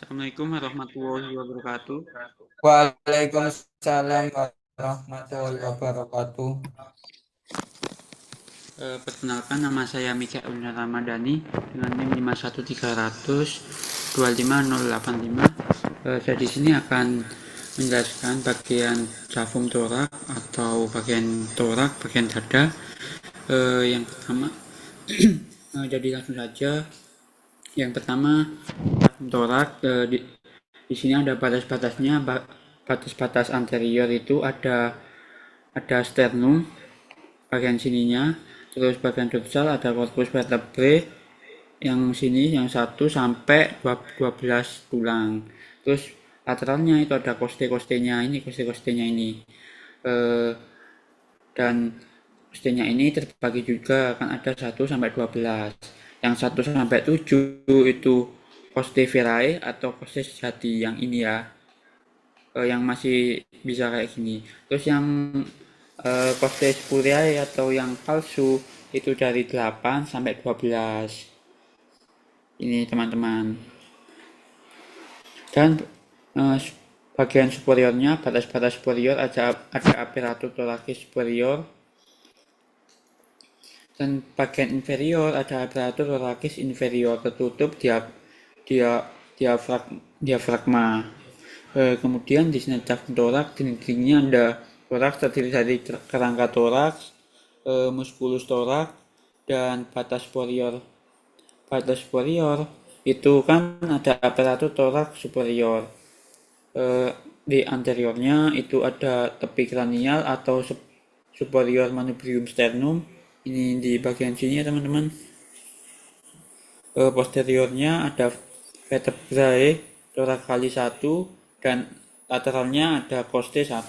Assalamualaikum warahmatullahi wabarakatuh. Waalaikumsalam warahmatullahi wabarakatuh. Perkenalkan, nama saya Mikael Ramadhani dengan NIM 51300 25085. Saya di sini akan menjelaskan bagian cavum torak atau bagian torak, bagian dada. Yang pertama, jadi langsung saja. Yang pertama, cavum torak. Di sini ada batas-batasnya. Batas-batas anterior itu ada sternum bagian sininya, terus bagian dorsal ada corpus vertebrae yang sini yang 1 sampai 12 tulang, terus lateralnya itu ada koste-kostenya ini eh, dan kostenya ini terbagi juga, kan ada 1 sampai 12. Yang 1 sampai 7 itu koste verae atau koste sejati yang ini ya, yang masih bisa kayak gini. Terus yang koste spuriae atau yang palsu itu dari 8 sampai 12. Ini teman-teman. Dan eh, bagian superiornya, batas-batas superior ada apparatus thoracis superior, dan bagian inferior ada apparatus thoracis inferior tertutup dia diafragma. Kemudian di sini cavum toraks, dinding-dindingnya ada toraks terdiri dari kerangka toraks, musculus toraks, dan batas superior. Batas superior itu kan ada apparatus toraks superior. Di anteriornya itu ada tepi kranial atau superior manubrium sternum. Ini di bagian sini ya teman-teman. Posteriornya ada vertebrae thoracalis 1 dan lateralnya ada coste 1.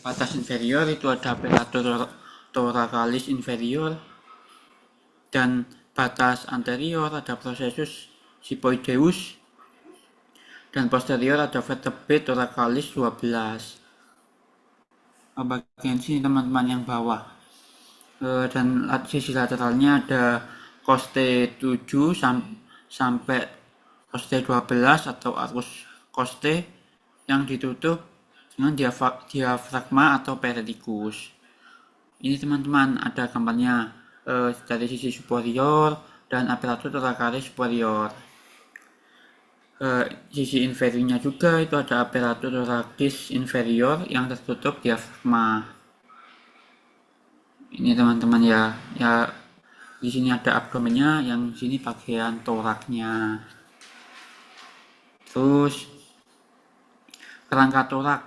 Batas inferior itu ada apparatus thoracalis inferior, dan batas anterior ada processus siphoideus, dan posterior ada vertebrae thoracalis 12. Bagian sini teman-teman yang bawah. Dan sisi lateralnya ada coste 7 sampai coste 12 atau arus coste yang ditutup dengan diafragma atau periticus. Ini teman-teman ada gambarnya dari sisi superior dan apparatus thoracalis superior. Sisi inferiornya juga itu ada apparatus thoracis inferior yang tertutup diafragma. Ini teman-teman ya di sini ada abdomennya, yang sini bagian toraknya. Terus kerangka torak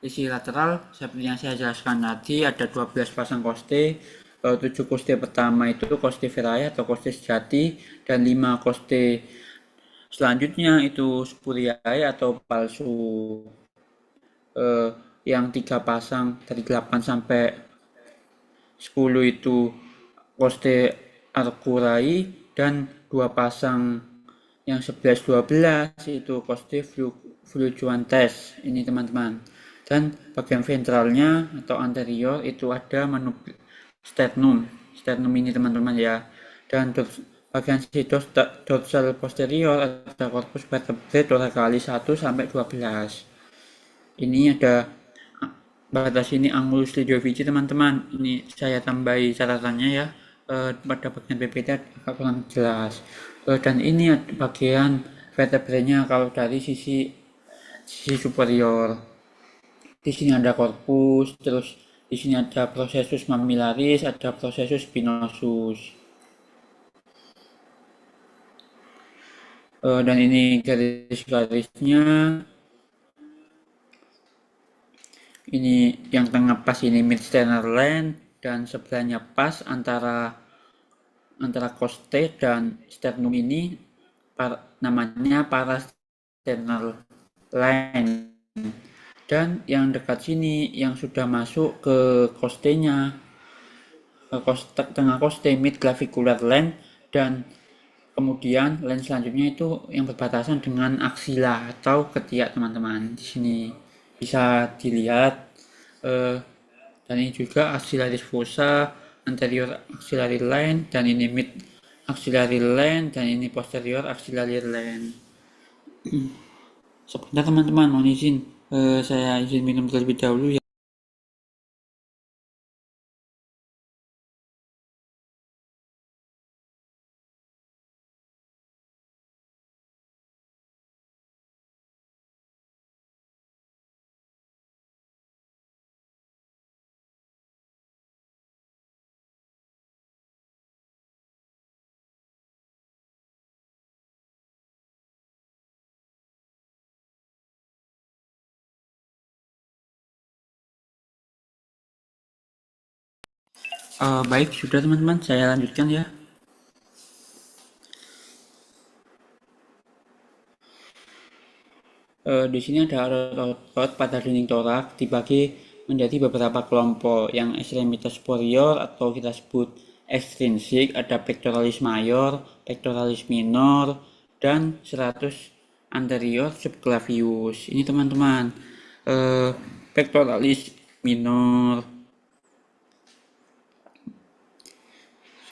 sisi lateral seperti yang saya jelaskan tadi, ada 12 pasang koste. 7 koste pertama itu koste verae atau koste sejati, dan 5 koste selanjutnya itu spuriae atau palsu. Yang 3 pasang dari 8 sampai 10 itu koste arcurai, dan 2 pasang yang 11-12 itu koste fluctuantes. Ini teman-teman. Dan bagian ventralnya atau anterior itu ada sternum ini teman-teman ya. Dan bagian dorsal posterior ada corpus vertebrae thoracalis 1 sampai 12. Ini ada batas ini angulus lidiovici teman-teman. Ini saya tambahi catatannya ya. Pada bagian PPT agak kurang jelas. Dan ini bagian vertebranya kalau dari sisi superior. Di sini ada korpus, terus di sini ada processus mammillaris, ada processus spinosus. Dan ini garis-garisnya. Ini yang tengah pas ini mid sternal line, dan sebelahnya pas antara coste dan sternum ini namanya parasternal line. Dan yang dekat sini yang sudah masuk ke costenya, tengah coste mid clavicular line, dan kemudian line selanjutnya itu yang berbatasan dengan aksila atau ketiak teman-teman. Di sini bisa dilihat, dan ini juga axillaris fossa, anterior axillary line, dan ini mid axillary line, dan ini posterior axillary line. Sebentar teman-teman, mohon izin, saya izin minum terlebih dahulu ya. Baik, sudah teman-teman, saya lanjutkan ya. Di sini ada otot pada dinding torak dibagi menjadi beberapa kelompok. Yang ekstremitas superior atau kita sebut ekstrinsik, ada pectoralis mayor, pectoralis minor, dan serratus anterior subclavius. Ini teman-teman, pectoralis minor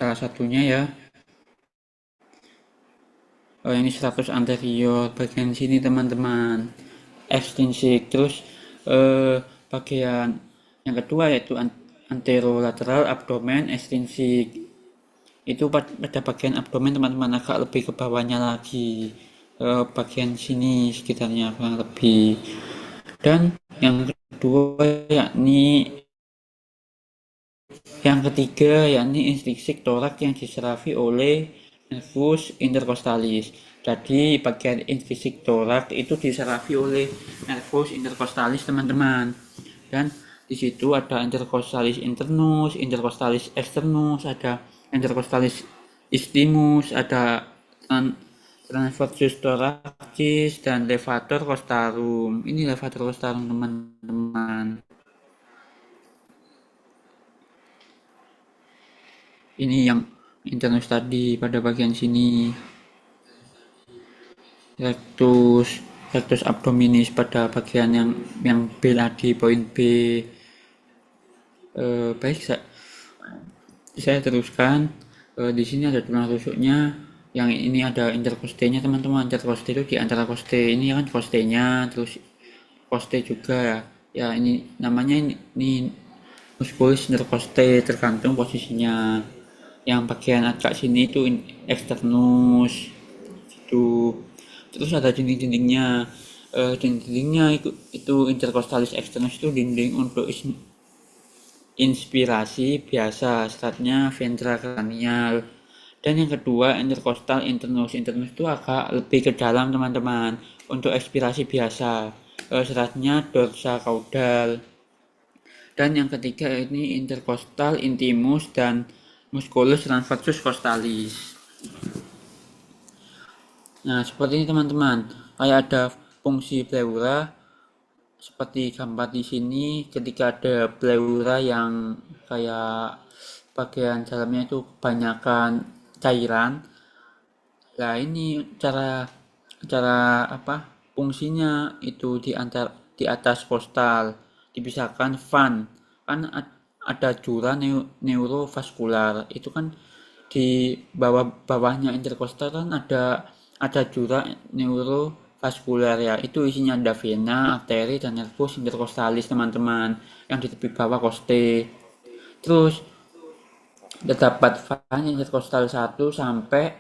salah satunya ya. Ini serratus anterior bagian sini teman-teman, ekstrinsik. Terus bagian yang kedua yaitu anterolateral abdomen ekstrinsik. Itu pada bagian abdomen teman-teman, agak lebih ke bawahnya lagi, bagian sini sekitarnya kurang lebih. Dan yang kedua yang ketiga yakni intrinsik torak yang diserafi oleh nervus intercostalis. Jadi bagian intrinsik torak itu diserafi oleh nervus intercostalis teman-teman. Dan di situ ada intercostalis internus, intercostalis externus, ada intercostalis istimus, ada transversus thoracis, dan levator costarum. Ini levator costarum teman-teman. Ini yang internus tadi pada bagian sini, rectus abdominis pada bagian yang B tadi, poin B. Baik, saya teruskan. Di sini ada tulang rusuknya. Yang ini ada intercostenya teman-teman. Intercoste itu di antara coste, ini kan costenya, terus coste juga ya. Ya ini namanya ini musculus intercoste, tergantung posisinya. Yang bagian agak sini itu externus itu. Terus ada dinding-dindingnya. Dinding-dindingnya itu intercostalis externus, itu dinding untuk inspirasi biasa, seratnya ventral cranial. Dan yang kedua intercostal internus. Internus itu agak lebih ke dalam teman-teman, untuk ekspirasi biasa, seratnya dorsa caudal. Dan yang ketiga ini intercostal intimus dan musculus transversus costalis. Nah, seperti ini teman-teman. Kayak ada fungsi pleura seperti gambar di sini. Ketika ada pleura yang kayak bagian dalamnya itu kebanyakan cairan. Nah, ini cara cara apa? Fungsinya itu di atas kostal dipisahkan van. Kan ada jura neurovaskular. Itu kan di bawahnya interkostal kan ada jura neurovaskular ya. Itu isinya ada vena, arteri, dan nervus intercostalis teman-teman, yang di tepi bawah koste. Terus terdapat van interkostal 1 sampai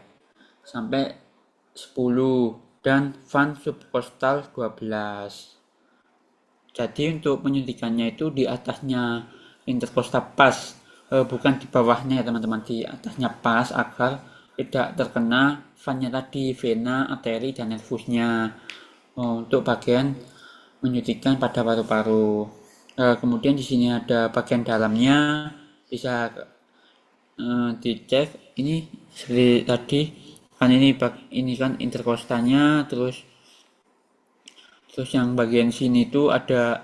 10 dan van subkostal 12. Jadi untuk penyuntikannya itu di atasnya interkostal pas, bukan di bawahnya ya teman-teman, di atasnya pas agar tidak terkena vannya tadi, vena, arteri, dan nervusnya, untuk bagian menyuntikkan pada paru-paru. Kemudian di sini ada bagian dalamnya, bisa dicek. Ini seperti tadi kan, ini kan interkostalnya. Terus yang bagian sini tuh ada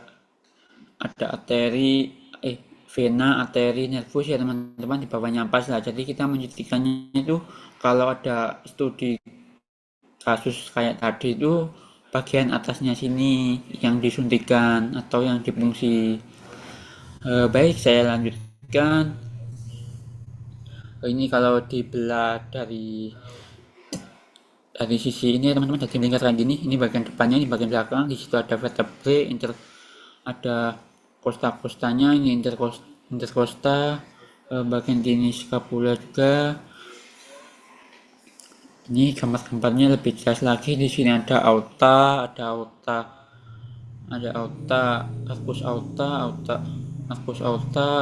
arteri, vena, arteri, nervus ya teman-teman, di bawahnya pas lah. Jadi kita menyuntikannya itu kalau ada studi kasus kayak tadi itu bagian atasnya sini yang disuntikan atau yang dipungsi. Baik, saya lanjutkan. Ini kalau dibelah dari sisi ini teman-teman, dari lingkaran gini, ini bagian depannya, ini bagian belakang, di situ ada vertebrae, ada kosta-kostanya, ini interkosta, bagian sini scapula juga. Ini gambar-gambarnya lebih jelas lagi. Di sini ada aorta, arcus aorta,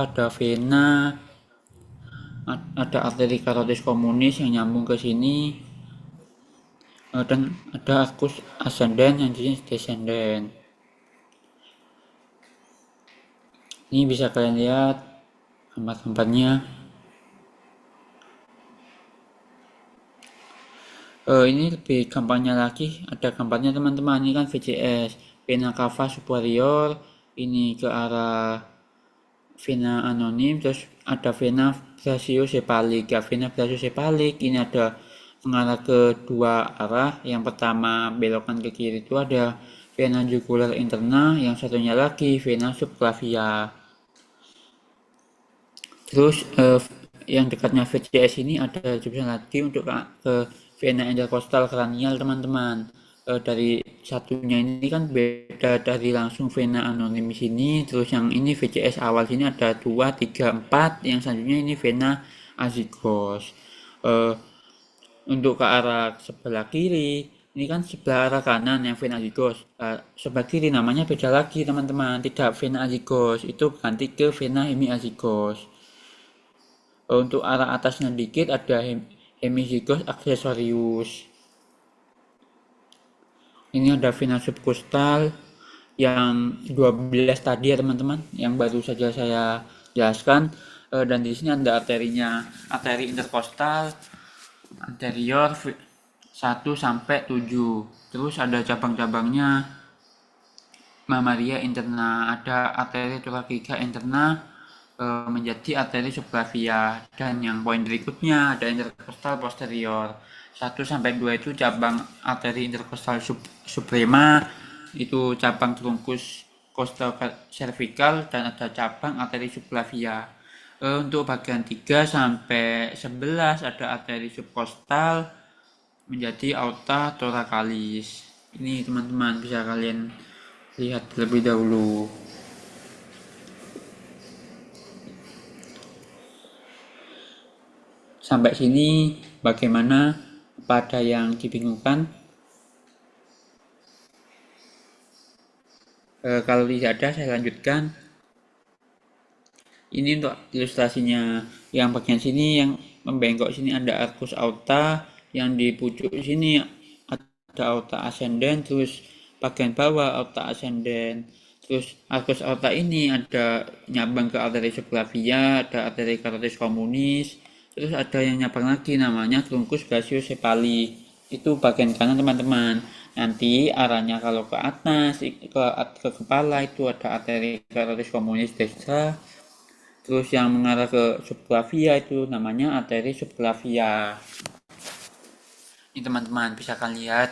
ada vena, ada arteri carotis communis yang nyambung ke sini, dan ada arcus ascendens yang jenis descendens. Ini bisa kalian lihat gambar-gambarnya. Ini lebih gampangnya lagi, ada gambarnya teman-teman. Ini kan VCS, vena cava superior, ini ke arah vena anonim, terus ada vena brachiocephalic. Ya, vena brachiocephalic ini ada mengarah ke dua arah. Yang pertama belokan ke kiri itu ada vena jugular interna, yang satunya lagi vena subclavia. Terus yang dekatnya VCS ini ada jurusan lagi untuk ke vena intercostal cranial teman-teman. Dari satunya ini kan beda dari langsung vena anonim sini, terus yang ini VCS awal sini ada 2, 3, 4, yang selanjutnya ini vena azygos. Eh, untuk ke arah sebelah kiri, ini kan sebelah arah kanan yang vena azygos. Sebelah kiri namanya beda lagi teman-teman, tidak vena azygos, itu ganti ke vena hemiazygos. Untuk arah atasnya dikit ada hemizygos accessorius. Ini ada vena subcostal yang 12 tadi ya teman-teman, yang baru saja saya jelaskan. Dan di sini ada arterinya, arteri interkostal anterior 1 sampai 7. Terus ada cabang-cabangnya, mamaria interna, ada arteri thoracica interna, menjadi arteri subclavia, dan yang poin berikutnya ada intercostal posterior 1 sampai 2 itu cabang arteri intercostal suprema, itu cabang trunkus costal cervical, dan ada cabang arteri subclavia. Untuk bagian 3 sampai 11 ada arteri subcostal menjadi aorta thoracalis. Ini teman-teman bisa kalian lihat terlebih dahulu. Sampai sini bagaimana? Pada yang dibingungkan? Kalau tidak ada saya lanjutkan. Ini untuk ilustrasinya. Yang bagian sini yang membengkok sini ada arcus aorta, yang di pucuk sini ada aorta ascendens, terus bagian bawah aorta ascendens. Terus arcus aorta ini ada nyambang ke arteri subclavia, ada arteri carotis communis, terus ada yang nyambang lagi namanya trunkus brachiocephalic. Itu bagian kanan teman-teman. Nanti arahnya kalau ke atas ke kepala itu ada arteri carotis communis destra. Terus yang mengarah ke subclavia itu namanya arteri subclavia. Ini teman-teman bisa kalian lihat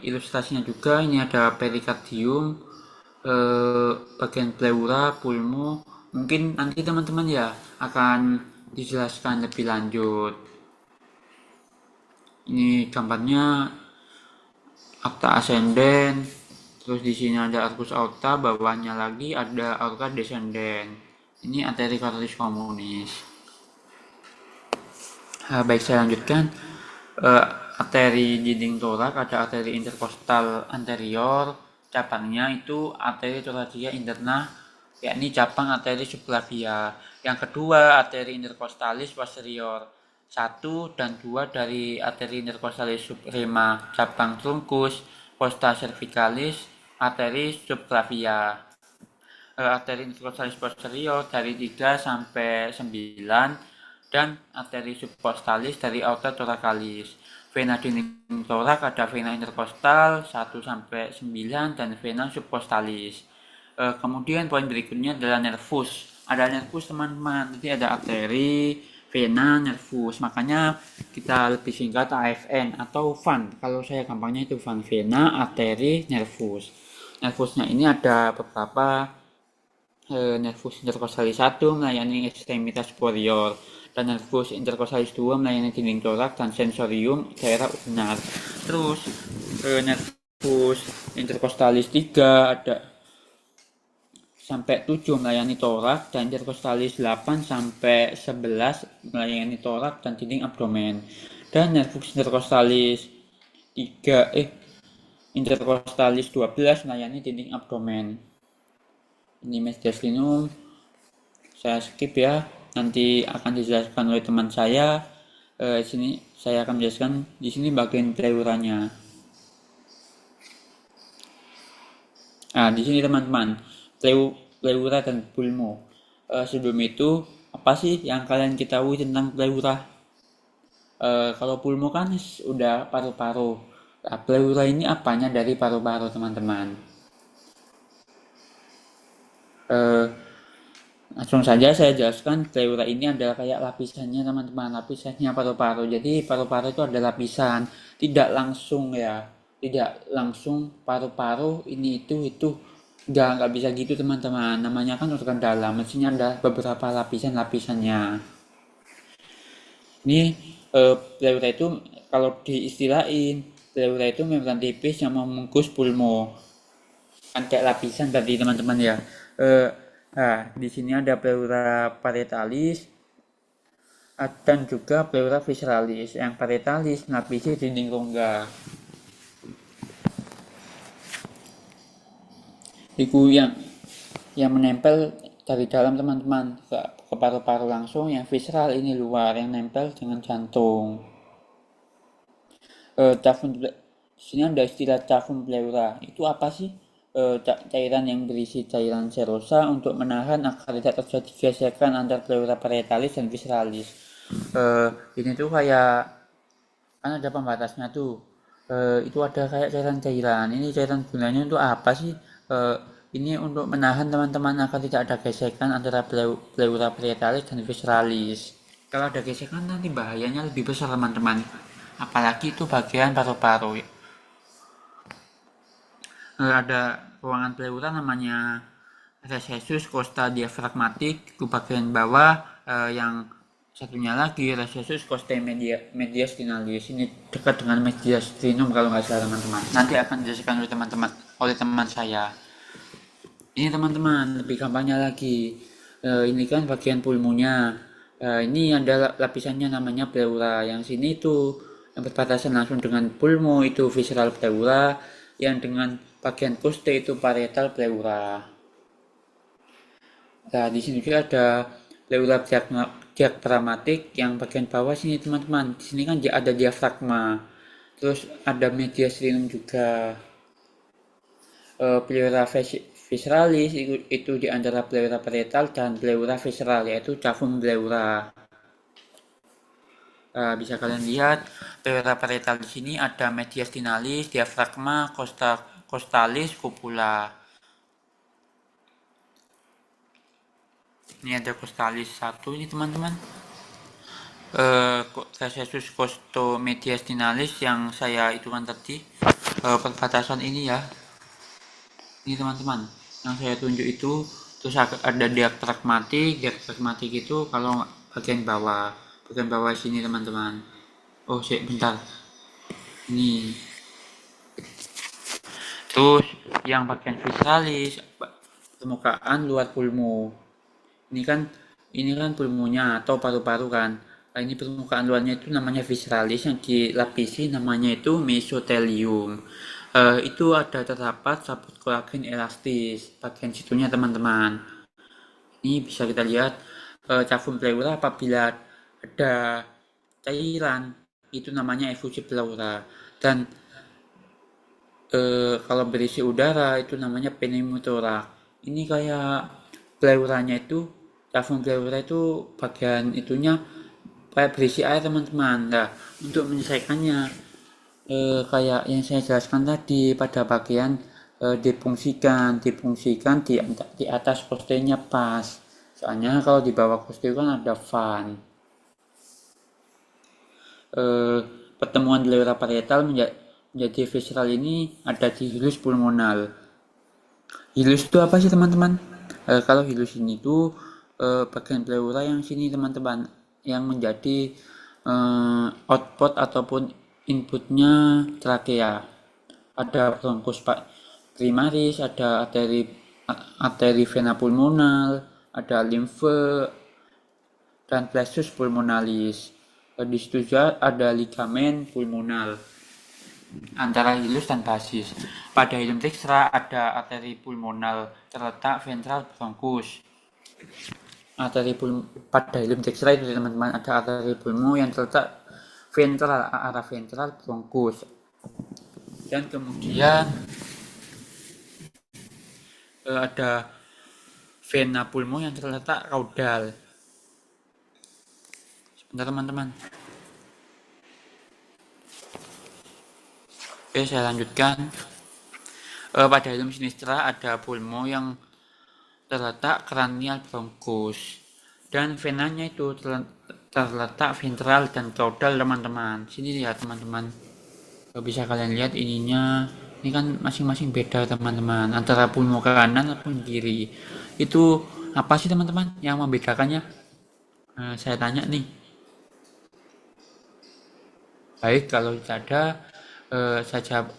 ilustrasinya juga. Ini ada perikardium, bagian pleura, pulmo. Mungkin nanti teman-teman ya akan dijelaskan lebih lanjut. Ini gambarnya aorta ascendens, terus di sini ada arcus aorta, bawahnya lagi ada aorta descendens. Ini arteri carotis communis. Baik, saya lanjutkan. Arteri dinding torak ada arteri interkostal anterior, cabangnya itu arteri thoracica interna, yakni cabang arteri subclavia. Yang kedua arteri interkostalis posterior 1 dan 2 dari arteri interkostalis suprema, cabang trunkus costa cervicalis, arteri subclavia. Arteri interkostalis posterior dari 3 sampai 9, dan arteri subcostalis dari aorta thoracalis. Vena dinding torak ada vena interkostal 1 sampai 9 dan vena subcostalis. Kemudian poin berikutnya adalah nervus. Ada nervus teman-teman, jadi ada arteri, vena, nervus. Makanya kita lebih singkat AFN atau VAN. Kalau saya gampangnya itu VAN, vena, arteri, nervus. Nervusnya ini ada beberapa, nervus intercostalis 1 melayani ekstremitas superior, dan nervus intercostalis 2 melayani dinding torak dan sensorium daerah ulnar. Terus nervus intercostalis 3 ada sampai 7 melayani torak, dan intercostalis 8 sampai 11 melayani torak dan dinding abdomen. Dan nervus intercostalis 3 intercostalis 12 melayani dinding abdomen. Ini mediastinum saya skip ya, nanti akan dijelaskan oleh teman saya. Sini saya akan menjelaskan di sini bagian pleuranya. Nah, di sini teman-teman, pleura dan pulmo. Sebelum itu, apa sih yang kalian ketahui tentang pleura? Kalau pulmo kan udah paru-paru. Nah, pleura ini apanya dari paru-paru, teman-teman? Langsung saja saya jelaskan, pleura ini adalah kayak lapisannya, teman-teman, lapisannya paru-paru. Jadi paru-paru itu ada lapisan, tidak langsung ya, tidak langsung paru-paru ini itu nggak bisa gitu, teman-teman. Namanya kan organ dalam, mestinya ada beberapa lapisan-lapisannya. Ini pleura itu kalau diistilahin, pleura itu membran tipis yang membungkus pulmo, kan kayak lapisan tadi, teman-teman ya. Nah, di sini ada pleura parietalis dan juga pleura visceralis. Yang parietalis melapisi dinding rongga. Itu yang menempel dari dalam, teman-teman, ke paru-paru langsung. Yang visceral ini luar, yang nempel dengan jantung. Di sini ada istilah cavum pleura. Itu apa sih? Cairan yang berisi cairan serosa untuk menahan agar tidak terjadi gesekan antar pleura parietalis dan visceralis. Ini tuh kayak kan ada pembatasnya tuh. Itu ada kayak cairan-cairan. Ini cairan gunanya untuk apa sih? Ini untuk menahan, teman-teman, agar tidak ada gesekan antara pleura parietalis dan visceralis. Kalau ada gesekan nanti bahayanya lebih besar, teman-teman. Apalagi itu bagian paru-paru. Ada ruangan pleura namanya recessus costa diaphragmatic, itu bagian bawah. Yang satunya lagi recessus costae mediastinalis, ini dekat dengan mediastinum kalau nggak salah, teman-teman. Nanti akan dijelaskan oleh teman saya. Ini, teman-teman, lebih gampangnya lagi. Ini kan bagian pulmonya. Ini ada lapisannya namanya pleura. Yang sini itu yang berbatasan langsung dengan pulmo itu visceral pleura, yang dengan bagian costae itu parietal pleura. Nah, di sini juga ada pleura diaphragmatik yang bagian bawah sini, teman-teman. Di sini kan ada diafragma. Terus ada mediastinum juga. Pleura visceralis itu di antara pleura parietal dan pleura visceral, yaitu cavum pleura. Bisa kalian lihat pleura parietal di sini ada mediastinalis, diafragma, costalis, cupula. Ini ada costalis 1 ini, teman-teman. Recessus costomediastinalis yang saya itu kan tadi, perbatasan ini ya. Ini, teman-teman, yang saya tunjuk itu. Terus ada diafragmatik itu kalau bagian bawah sini, teman-teman. Oh bentar, ini. Terus yang bagian visceralis, permukaan luar pulmo. Ini kan pulmonya atau paru-paru kan. Nah, ini permukaan luarnya itu namanya visceralis, yang dilapisi namanya itu mesotelium. Itu ada terdapat sabut kolagen elastis bagian situnya, teman-teman. Ini bisa kita lihat cavum pleura apabila ada cairan itu namanya efusi pleura, dan kalau berisi udara itu namanya pneumotorak. Ini kayak pleuranya itu, cavum pleura itu bagian itunya kayak berisi air, teman-teman. Nah, untuk menyelesaikannya kayak yang saya jelaskan tadi, pada bagian difungsikan di atas kostenya pas. Soalnya kalau di bawah koste kan ada fan. Pertemuan pleura parietal menjadi visceral ini ada di hilus pulmonal. Hilus itu apa sih, teman-teman? Kalau hilus ini tuh bagian pleura yang sini teman-teman, yang menjadi output ataupun inputnya trakea. Ada bronkus primaris, ada arteri vena pulmonal, ada limfe dan plexus pulmonalis. Di situ juga ada ligamen pulmonal antara hilus dan basis. Pada hilum dextra ada arteri pulmonal terletak ventral bronkus. Pada hilum dextra itu teman-teman ada arteri pulmo yang terletak ventral, arah ventral bronkus. Dan kemudian ada vena pulmo yang terletak caudal. Sebentar teman-teman. Oke, saya lanjutkan. Pada hilum sinistra ada pulmo yang terletak cranial bronchus, dan venanya itu terletak ventral dan caudal teman-teman. Sini lihat teman-teman, bisa kalian lihat ininya. Ini kan masing-masing beda teman-teman, antara pulmo kanan ataupun kiri. Itu apa sih teman-teman yang membedakannya? Saya tanya nih. Baik, kalau tidak ada, saya jawab.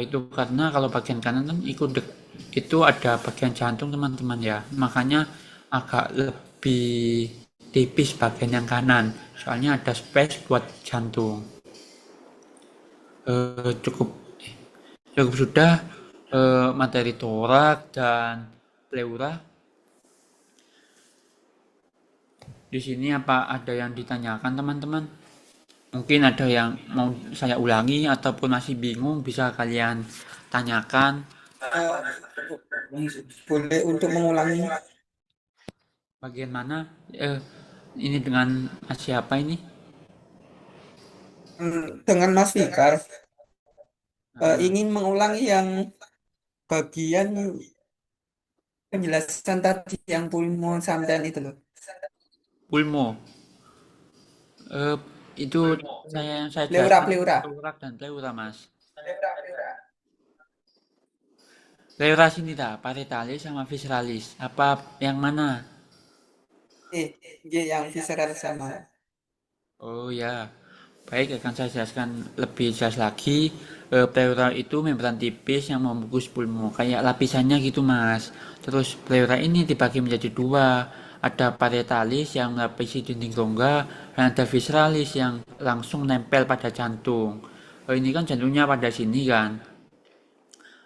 Itu karena kalau bagian kanan kan itu ada bagian jantung teman-teman ya, makanya agak lebih tipis bagian yang kanan, soalnya ada space buat jantung. Cukup cukup sudah materi torak dan pleura. Di sini apa ada yang ditanyakan teman-teman? Mungkin ada yang mau saya ulangi ataupun masih bingung, bisa kalian tanyakan. Eh, boleh untuk mengulangi Bagian mana? Ini dengan siapa ini? dengan Mas Fikar, Nah, ingin mengulangi yang bagian penjelasan tadi yang pulmo sampean itu loh. pulmo. Eh, itu saya Pleura, jelaskan pleura. torak dan pleura, Mas. Pleura sini dah, parietalis sama visceralis. Apa yang mana? Yang visceral sama. Oh ya, baik, akan saya jelaskan lebih jelas lagi. Pleura itu membran tipis yang membungkus pulmo, kayak lapisannya gitu mas. Terus pleura ini dibagi menjadi dua. Ada parietalis yang melapisi dinding rongga, dan ada visceralis yang langsung nempel pada jantung. Ini kan jantungnya pada sini kan.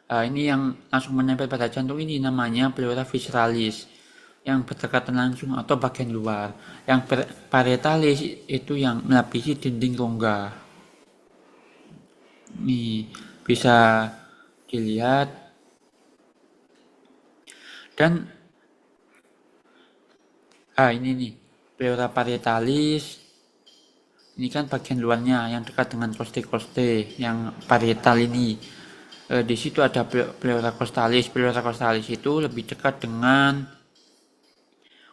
Ini yang langsung menempel pada jantung ini namanya pleura visceralis yang berdekatan langsung atau bagian luar. Yang parietalis itu yang melapisi dinding rongga. Nih, bisa dilihat. Dan ini nih, pleura parietalis. Ini kan bagian luarnya yang dekat dengan koste-koste yang parietal ini. Di situ ada pleura costalis. Pleura costalis itu lebih dekat dengan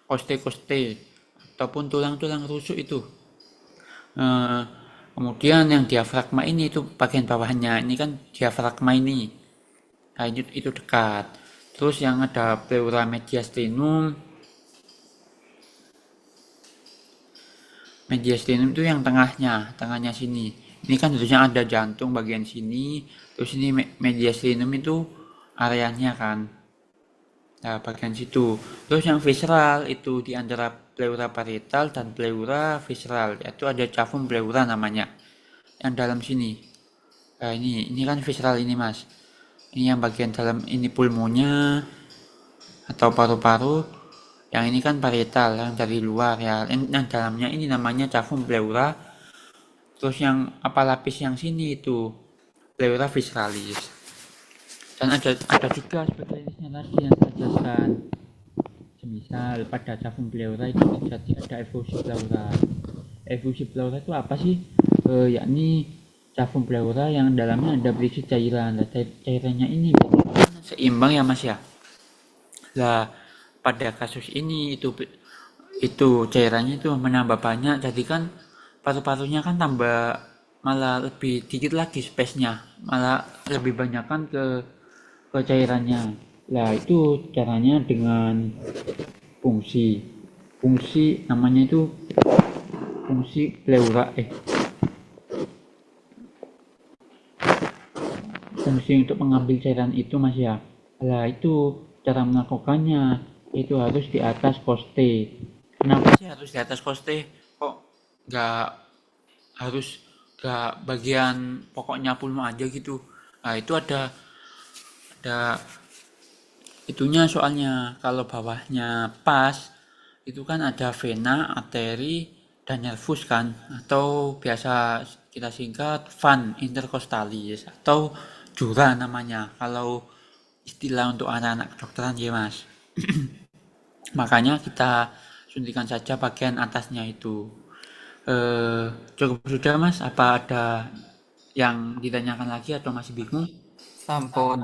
koste-koste ataupun tulang-tulang rusuk itu. Eh, Kemudian yang diafragma ini itu bagian bawahnya. Ini kan diafragma ini. Nah, itu dekat. Terus yang ada pleura mediastinum. Mediastinum itu yang tengahnya sini. Ini kan harusnya ada jantung bagian sini. Terus ini mediastinum itu areanya kan. Nah, bagian situ. Terus yang visceral itu di antara pleura parietal dan pleura visceral, yaitu ada cavum pleura namanya. Yang dalam sini. Nah, ini kan visceral ini, Mas. Ini yang bagian dalam ini pulmonya atau paru-paru. Yang ini kan parietal yang dari luar ya. Yang dalamnya ini namanya cavum pleura. Terus yang apa lapis yang sini itu pleura visceralis. Dan ada juga spesialisnya lagi yang saya jelaskan. Semisal pada cavum pleura itu terjadi ada efusi pleura. Efusi pleura itu apa sih? Yakni cavum pleura yang dalamnya ada berisi cairan. Nah, cairannya ini seimbang ya mas ya. Lah pada kasus ini itu cairannya itu menambah banyak, jadi kan paru-parunya kan tambah malah lebih dikit lagi space-nya, malah lebih banyak kan ke cairannya. Nah, itu caranya dengan fungsi. Fungsi namanya itu fungsi pleura fungsi untuk mengambil cairan itu Mas ya. Nah, itu cara melakukannya itu harus di atas poste. Kenapa sih harus di atas poste? Kok nggak harus nggak bagian pokoknya pulmo aja gitu? Nah, itu ada itunya soalnya kalau bawahnya pas itu kan ada vena, arteri, dan nervus kan atau biasa kita singkat van intercostalis atau jura namanya kalau istilah untuk anak-anak kedokteran ya mas. Makanya kita suntikan saja bagian atasnya itu. eh Cukup sudah mas, apa ada yang ditanyakan lagi atau masih bingung? Sampun.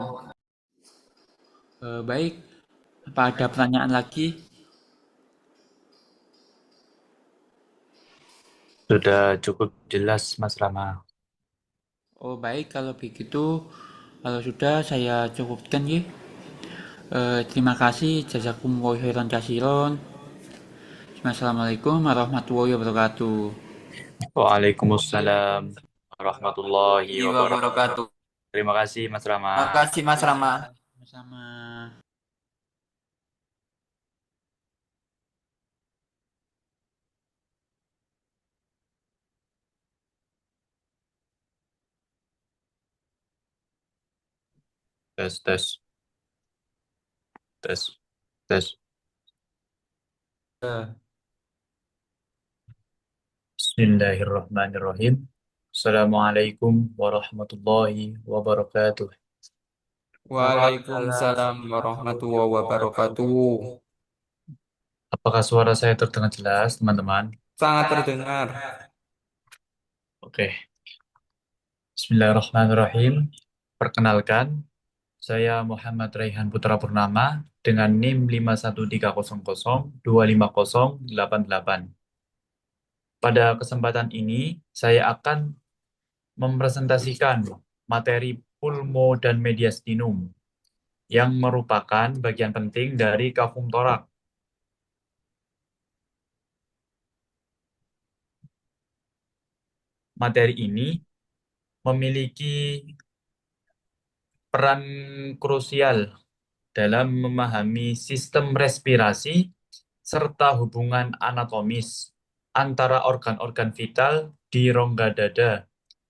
Baik, apa ada pertanyaan lagi? Sudah cukup jelas, Mas Rama. Oh baik, kalau begitu, kalau sudah saya cukupkan ya. Terima kasih, jazakumullah khairan kasiron. Assalamualaikum warahmatullahi wabarakatuh. Waalaikumsalam warahmatullahi Warahmatullahi wabarakatuh. wabarakatuh. Terima kasih, Mas Rama. Makasih Mas Rama. Sama-sama. Tes, tes, tes, tes. Bismillahirrahmanirrahim. Assalamualaikum warahmatullahi wabarakatuh. Waalaikumsalam warahmatullahi wabarakatuh. Apakah suara saya terdengar jelas, teman-teman? Sangat terdengar. Oke. Bismillahirrahmanirrahim. Perkenalkan, saya Muhammad Raihan Putra Purnama dengan NIM 51300250888. Pada kesempatan ini, saya akan mempresentasikan materi pulmo dan mediastinum yang merupakan bagian penting dari kafum torak. Materi ini memiliki peran krusial dalam memahami sistem respirasi serta hubungan anatomis antara organ-organ vital di rongga dada,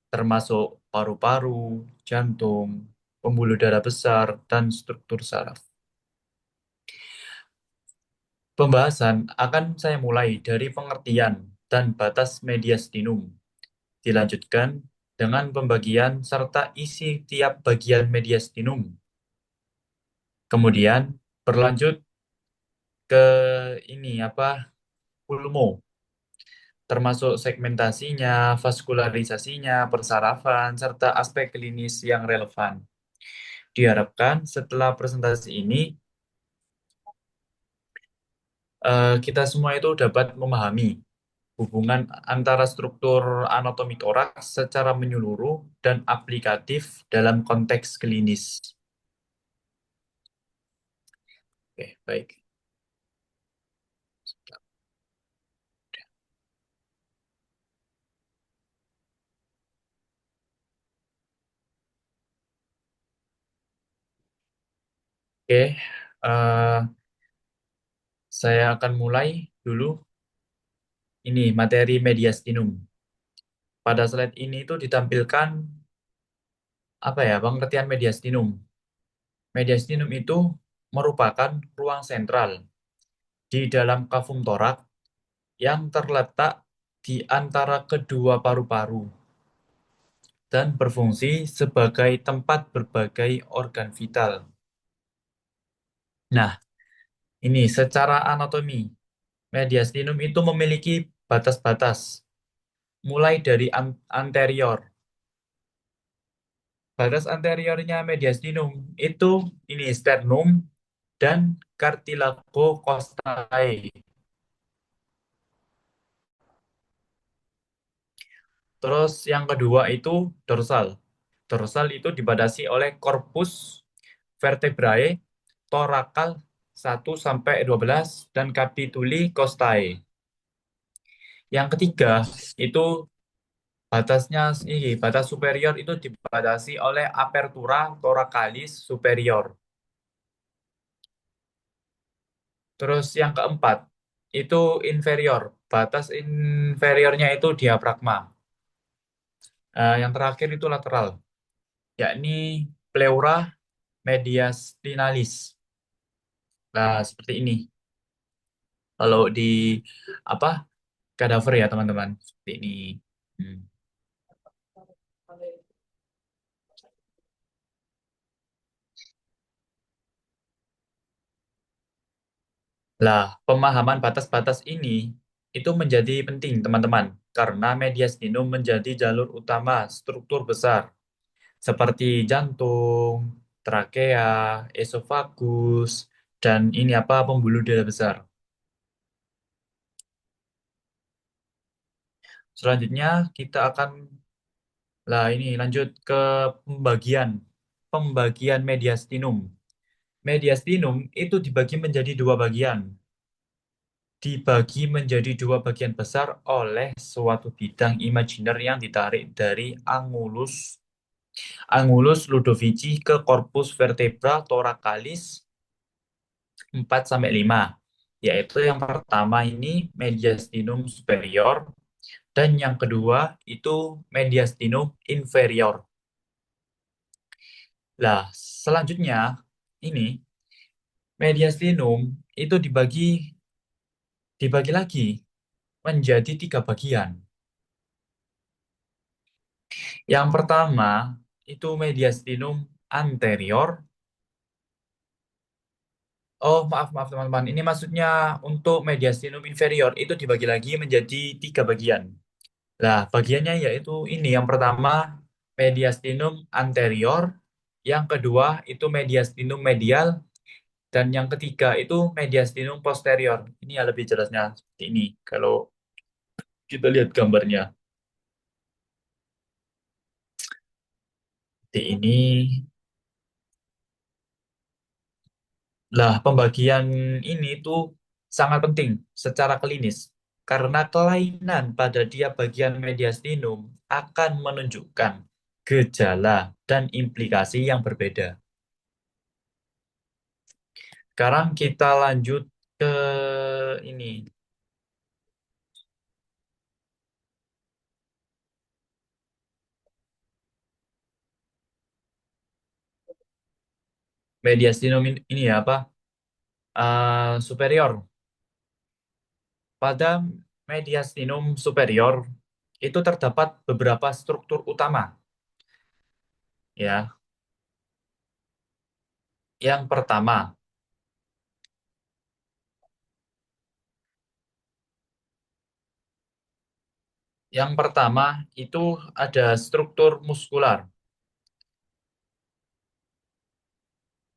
termasuk paru-paru, jantung, pembuluh darah besar, dan struktur saraf. Pembahasan akan saya mulai dari pengertian dan batas mediastinum, dilanjutkan dengan pembagian serta isi tiap bagian mediastinum. Kemudian berlanjut ke pulmo, termasuk segmentasinya, vaskularisasinya, persarafan, serta aspek klinis yang relevan. Diharapkan setelah presentasi ini, kita semua itu dapat memahami hubungan antara struktur anatomi toraks secara menyeluruh dan aplikatif dalam konteks klinis. Oke, baik. Oke, saya akan mulai dulu. Ini materi mediastinum. Pada slide ini itu ditampilkan pengertian mediastinum. Mediastinum itu merupakan ruang sentral di dalam kafum torak yang terletak di antara kedua paru-paru dan berfungsi sebagai tempat berbagai organ vital. Nah, ini secara anatomi, mediastinum itu memiliki batas-batas, mulai dari anterior. Batas anteriornya mediastinum itu ini sternum dan cartilago costae. Terus yang kedua itu dorsal. Dorsal itu dibatasi oleh corpus vertebrae torakal 1 sampai 12 dan capituli costae. Yang ketiga itu batasnya ini batas superior itu dibatasi oleh apertura thoracalis superior. Terus yang keempat itu inferior. Batas inferiornya itu diafragma. Yang terakhir itu lateral, yakni pleura mediastinalis. Nah, seperti ini. Kalau di apa kadaver ya teman-teman, seperti ini. Hmm. Lah, pemahaman batas-batas ini itu menjadi penting teman-teman, karena mediastinum menjadi jalur utama struktur besar seperti jantung, trakea, esofagus, dan ini apa pembuluh darah besar. Selanjutnya kita akan lah ini lanjut ke pembagian pembagian mediastinum. Mediastinum itu dibagi menjadi dua bagian. Dibagi menjadi dua bagian besar oleh suatu bidang imajiner yang ditarik dari angulus angulus ludovici ke corpus vertebra thoracalis 4 sampai 5, yaitu yang pertama ini mediastinum superior dan yang kedua itu mediastinum inferior. Lah, selanjutnya ini mediastinum itu dibagi lagi menjadi tiga bagian. Yang pertama itu mediastinum anterior. Oh, maaf, maaf teman-teman. Ini maksudnya untuk mediastinum inferior itu dibagi lagi menjadi tiga bagian. Nah, bagiannya yaitu ini. Yang pertama mediastinum anterior, yang kedua itu mediastinum medial, dan yang ketiga itu mediastinum posterior. Ini ya lebih jelasnya seperti ini. Kalau kita lihat gambarnya. Seperti ini. Lah, pembagian ini tuh sangat penting secara klinis karena kelainan pada tiap bagian mediastinum akan menunjukkan gejala dan implikasi yang berbeda. Sekarang kita lanjut ke ini. Mediastinum ini ya apa? Superior. Pada mediastinum superior itu terdapat beberapa struktur utama. Ya, yang pertama, itu ada struktur muskular.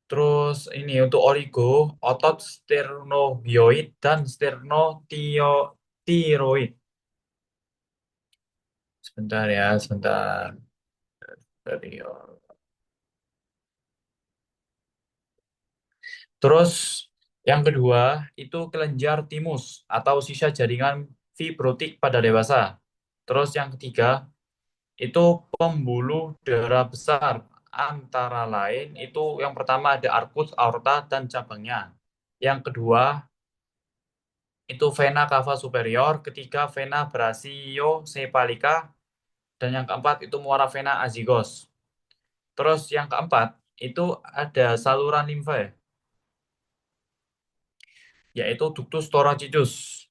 Terus ini untuk origo, otot sternohyoid dan sternothyroid. Sebentar ya, sebentar. Terus yang kedua itu kelenjar timus atau sisa jaringan fibrotik pada dewasa. Terus yang ketiga itu pembuluh darah besar. Antara lain itu yang pertama ada arcus aorta dan cabangnya. Yang kedua itu vena cava superior, ketiga vena brachiocephalica, dan yang keempat itu muara vena azygos. Terus yang keempat itu ada saluran limfe, yaitu ductus thoracidus.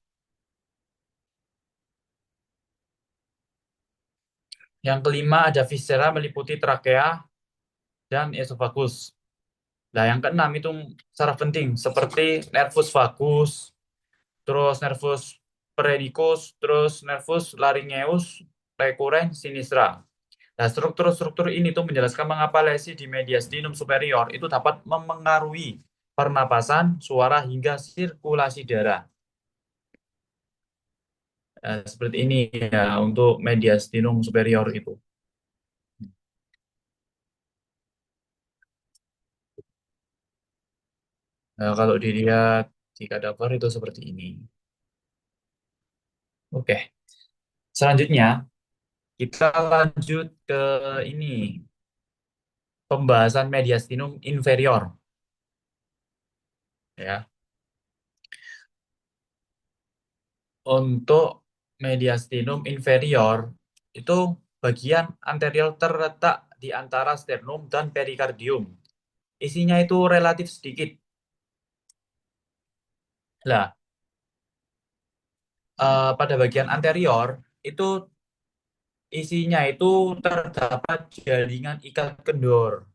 Yang kelima ada viscera meliputi trakea dan esofagus. Nah, yang keenam itu secara penting seperti nervus vagus, terus nervus peridicus, terus nervus laryngeus, recurrens sinistra. Nah, struktur-struktur ini tuh menjelaskan mengapa lesi di mediastinum superior itu dapat memengaruhi pernapasan, suara, hingga sirkulasi darah. Seperti ini ya untuk mediastinum superior itu. Nah, kalau dilihat di kadaver itu seperti ini. Oke, selanjutnya kita lanjut ke ini, pembahasan mediastinum inferior. Ya, untuk mediastinum inferior itu bagian anterior terletak di antara sternum dan perikardium. Isinya itu relatif sedikit. Nah, pada bagian anterior itu isinya itu terdapat jaringan ikat kendor.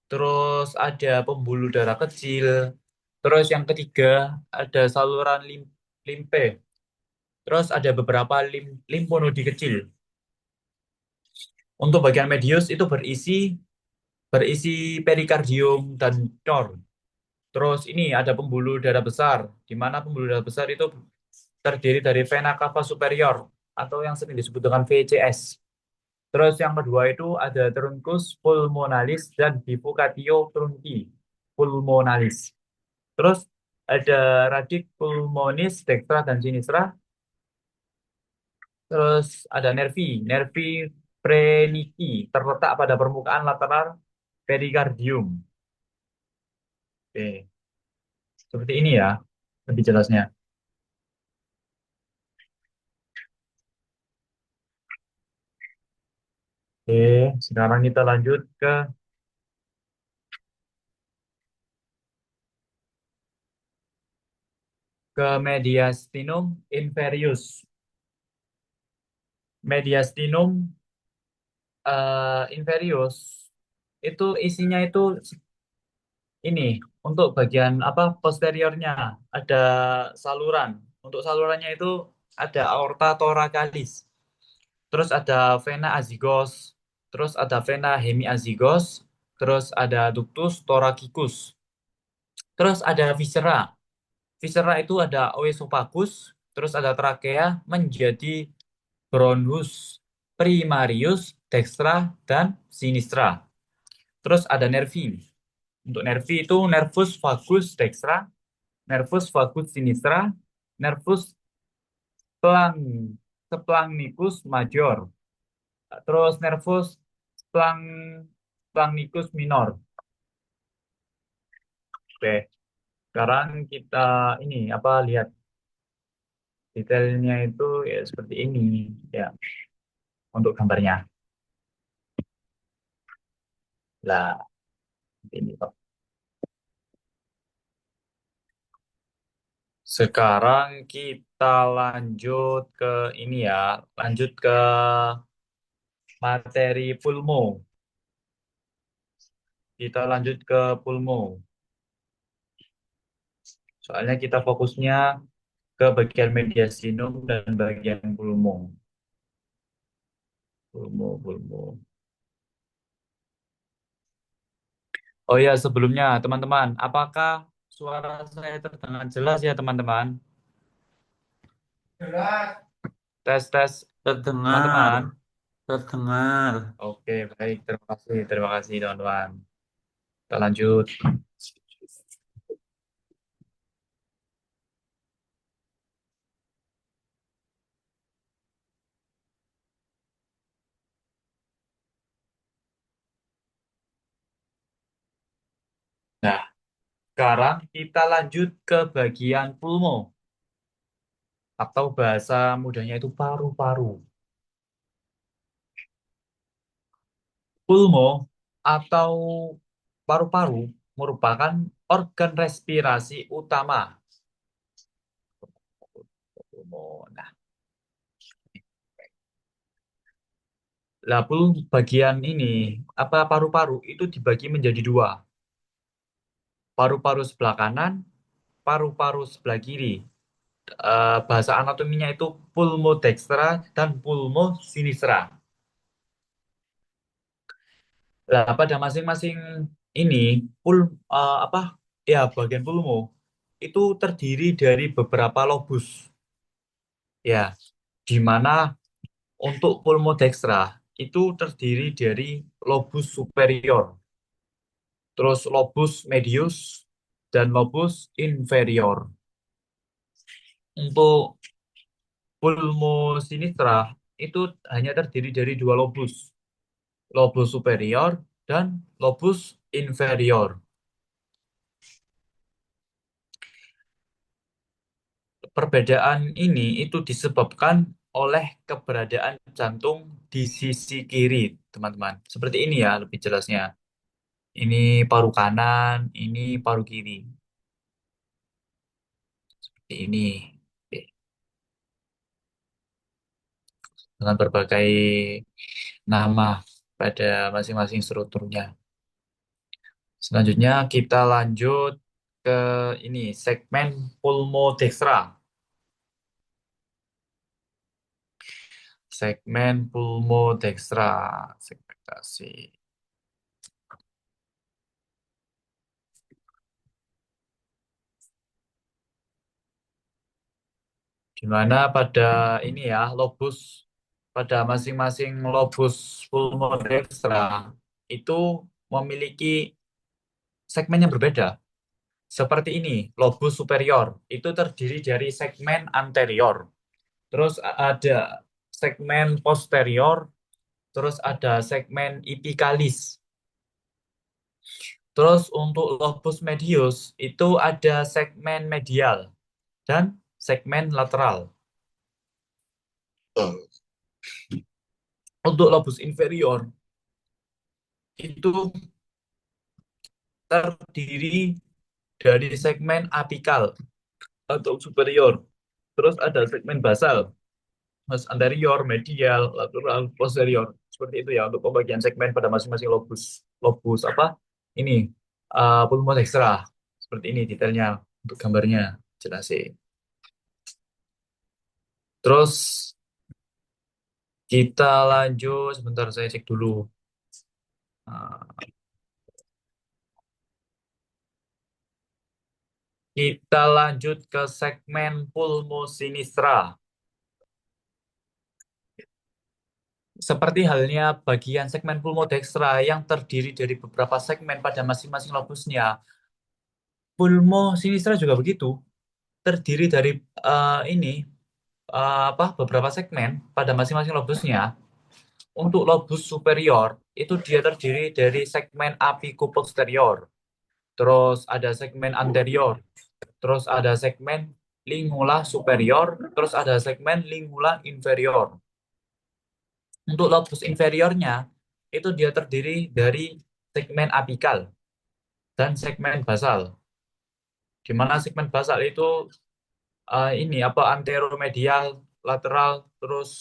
Terus ada pembuluh darah kecil. Terus yang ketiga ada saluran limfe. Terus ada beberapa limfonodi kecil. Untuk bagian medius itu berisi berisi perikardium dan cor. Terus ini ada pembuluh darah besar, di mana pembuluh darah besar itu terdiri dari vena cava superior atau yang sering disebut dengan VCS. Terus yang kedua itu ada truncus pulmonalis dan bifurcatio trunci pulmonalis. Terus ada radik pulmonis dextra dan sinistra. Terus ada nervi preniki terletak pada permukaan lateral perikardium. Oke, seperti ini ya, lebih jelasnya. Oke, sekarang kita lanjut ke mediastinum inferius. Mediastinum inferius itu isinya itu ini untuk bagian apa posteriornya ada saluran. Untuk salurannya itu ada aorta thoracalis. Terus ada vena azygos, terus ada vena hemiazygos, terus ada ductus thoracicus. Terus ada viscera. Viscera itu ada oesophagus, terus ada trakea menjadi bronchus primarius, dextra, dan sinistra. Terus ada nervi. Untuk nervi itu nervus vagus dextra, nervus vagus sinistra, nervus splang, splagnicus major, terus nervus splang, splagnicus minor. Oke, sekarang kita ini apa lihat detailnya itu ya seperti ini ya untuk gambarnya. Lah, ini Pak. Sekarang kita lanjut ke ini ya, lanjut ke materi pulmo. Kita lanjut ke pulmo. Soalnya kita fokusnya ke bagian mediastinum dan bagian pulmo. Pulmo. Oh ya, sebelumnya teman-teman, apakah suara saya terdengar jelas ya teman-teman? Tes tes Terdengar, teman-teman. terdengar. Oke, baik. Terima kasih teman-teman. Kita lanjut. Nah, sekarang kita lanjut ke bagian pulmo atau bahasa mudahnya itu paru-paru. Pulmo atau paru-paru merupakan organ respirasi utama. Pulmo. Nah, bagian ini apa paru-paru itu dibagi menjadi dua. Paru-paru sebelah kanan, paru-paru sebelah kiri. Bahasa anatominya itu pulmo dextra dan pulmo sinistra. Nah, pada masing-masing ini apa ya bagian pulmo itu terdiri dari beberapa lobus. Ya, di mana untuk pulmo dextra itu terdiri dari lobus superior, terus lobus medius, dan lobus inferior. Untuk pulmo sinistra itu hanya terdiri dari dua lobus, lobus superior dan lobus inferior. Perbedaan ini itu disebabkan oleh keberadaan jantung di sisi kiri, teman-teman. Seperti ini ya, lebih jelasnya. Ini paru kanan, ini paru kiri. Seperti ini. Oke. Dengan berbagai nama pada masing-masing strukturnya. Selanjutnya kita lanjut ke ini segmen pulmodextra. Segmen pulmodextra, segmentasi. Di mana pada ini ya lobus pada masing-masing lobus pulmodextra itu memiliki segmen yang berbeda. Seperti ini, lobus superior itu terdiri dari segmen anterior, terus ada segmen posterior, terus ada segmen apicalis. Terus untuk lobus medius itu ada segmen medial dan segmen lateral. Untuk lobus inferior itu terdiri dari segmen apikal atau superior. Terus ada segmen basal, mas anterior, medial, lateral, posterior. Seperti itu ya untuk pembagian segmen pada masing-masing lobus. Lobus apa? Ini pulmodextra. Seperti ini detailnya untuk gambarnya. Jelasin. Terus kita lanjut sebentar saya cek dulu. Nah, kita lanjut ke segmen pulmosinistra. Seperti halnya bagian segmen pulmodextra yang terdiri dari beberapa segmen pada masing-masing lobusnya. Pulmosinistra juga begitu, terdiri dari ini beberapa segmen pada masing-masing lobusnya. Untuk lobus superior itu dia terdiri dari segmen apicoposterior, terus ada segmen anterior, terus ada segmen lingula superior, terus ada segmen lingula inferior. Untuk lobus inferiornya, itu dia terdiri dari segmen apikal dan segmen basal. Di mana segmen basal itu ini apa anteromedial, lateral, terus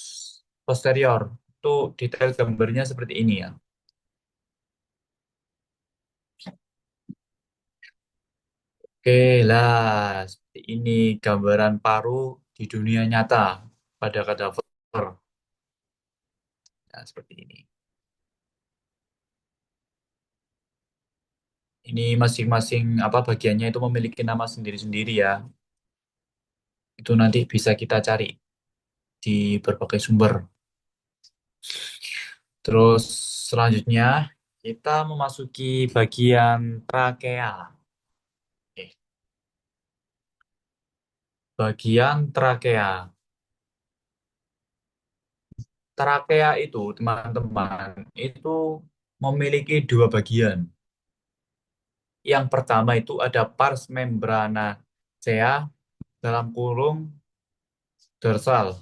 posterior. Itu detail gambarnya seperti ini ya. Oke lah, seperti ini gambaran paru di dunia nyata pada kadaver. Nah, seperti ini. Ini masing-masing apa bagiannya itu memiliki nama sendiri-sendiri ya. Itu nanti bisa kita cari di berbagai sumber. Terus selanjutnya kita memasuki bagian trakea. Oke, bagian trakea. Trakea itu teman-teman itu memiliki dua bagian. Yang pertama itu ada pars membranacea dalam kurung dorsal.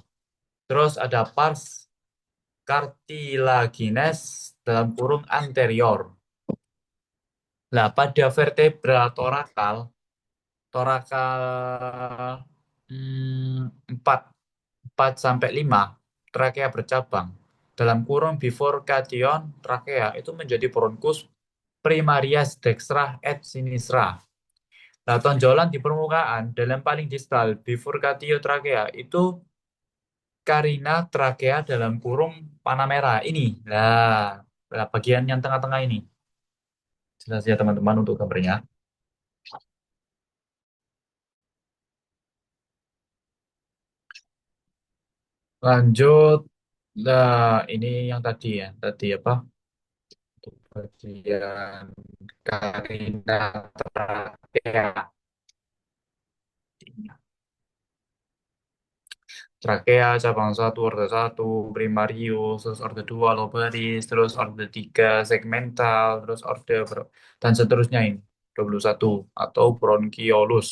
Terus ada pars cartilagines dalam kurung anterior. Nah, pada vertebra torakal, torakal 4, 4 sampai 5, trakea bercabang. Dalam kurung bifurcation trakea itu menjadi bronkus primarias dextra et sinistra. Nah, tonjolan di permukaan dalam paling distal bifurcatio trakea itu carina trakea dalam kurung panamera ini. Nah, bagian yang tengah-tengah ini. Jelas ya teman-teman untuk gambarnya. Lanjut. Nah, ini yang tadi ya. Tadi apa? Untuk bagian carina Ya, trakea, cabang satu, orde satu, primarius, terus orde dua, lobaris, terus orde tiga, segmental, terus dan seterusnya ini, 21, atau bronkiolus.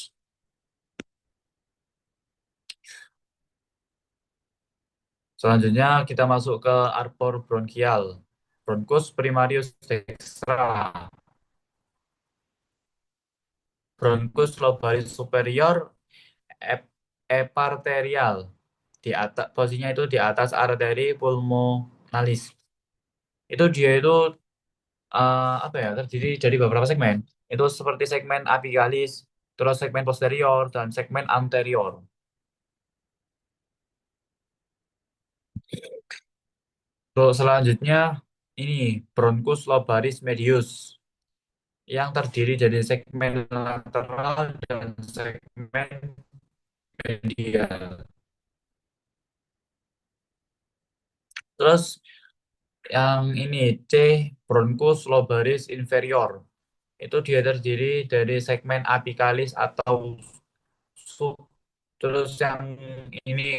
Selanjutnya kita masuk ke arbor bronkial. Bronchus primarius dextra, bronchus lobaris superior, ep- eparterial. Di atas posisinya itu di atas arteri pulmonalis. Itu dia itu apa ya, terdiri dari beberapa segmen. Itu seperti segmen apicalis, terus segmen posterior dan segmen anterior. Terus selanjutnya ini bronchus lobaris medius yang terdiri dari segmen lateral dan segmen medial. Terus yang ini C bronchus lobaris inferior. Itu dia terdiri dari segmen apicalis atau sub. Terus yang ini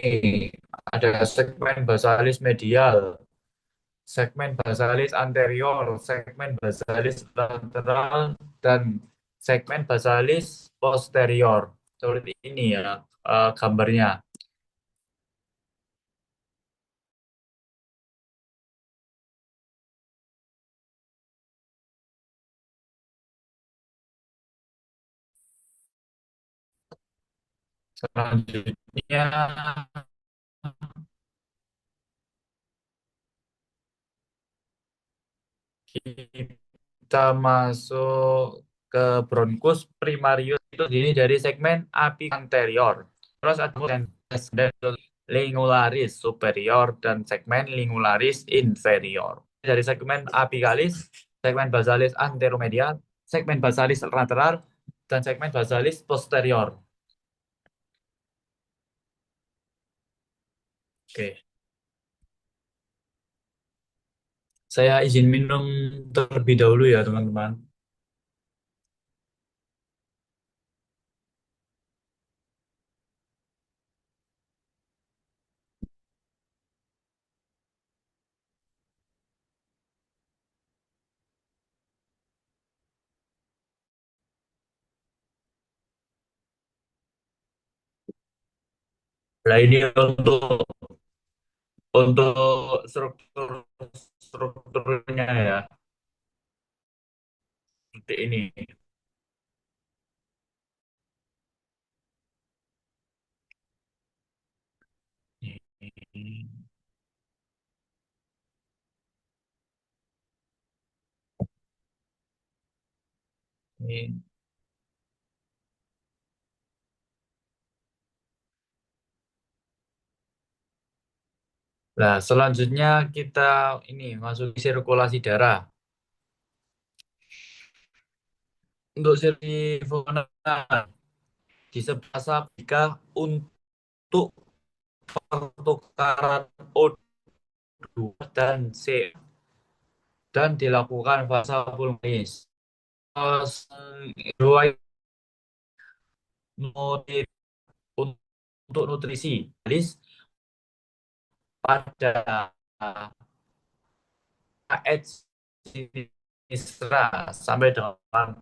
ada segmen basalis medial, segmen basalis anterior, segmen basalis lateral, dan segmen basalis posterior. Seperti ini ya gambarnya. Selanjutnya kita masuk ke bronkus primarius itu terdiri dari segmen api anterior. Terus ada segmen lingularis superior dan segmen lingularis inferior. Dari segmen apicalis, segmen basalis anteromedial, segmen basalis lateral, dan segmen basalis posterior. Oke, saya izin minum terlebih dahulu ya teman-teman. Nah ini untuk strukturnya ya seperti ini. Ini. Nah, selanjutnya kita ini masuk sirkulasi darah. Untuk sirkulasi fungsional di sebelah sabika untuk pertukaran O2 dan C dan dilakukan fase pulmonis. Terus, dua motif untuk nutrisi, alis pada AH sinistra sampai dengan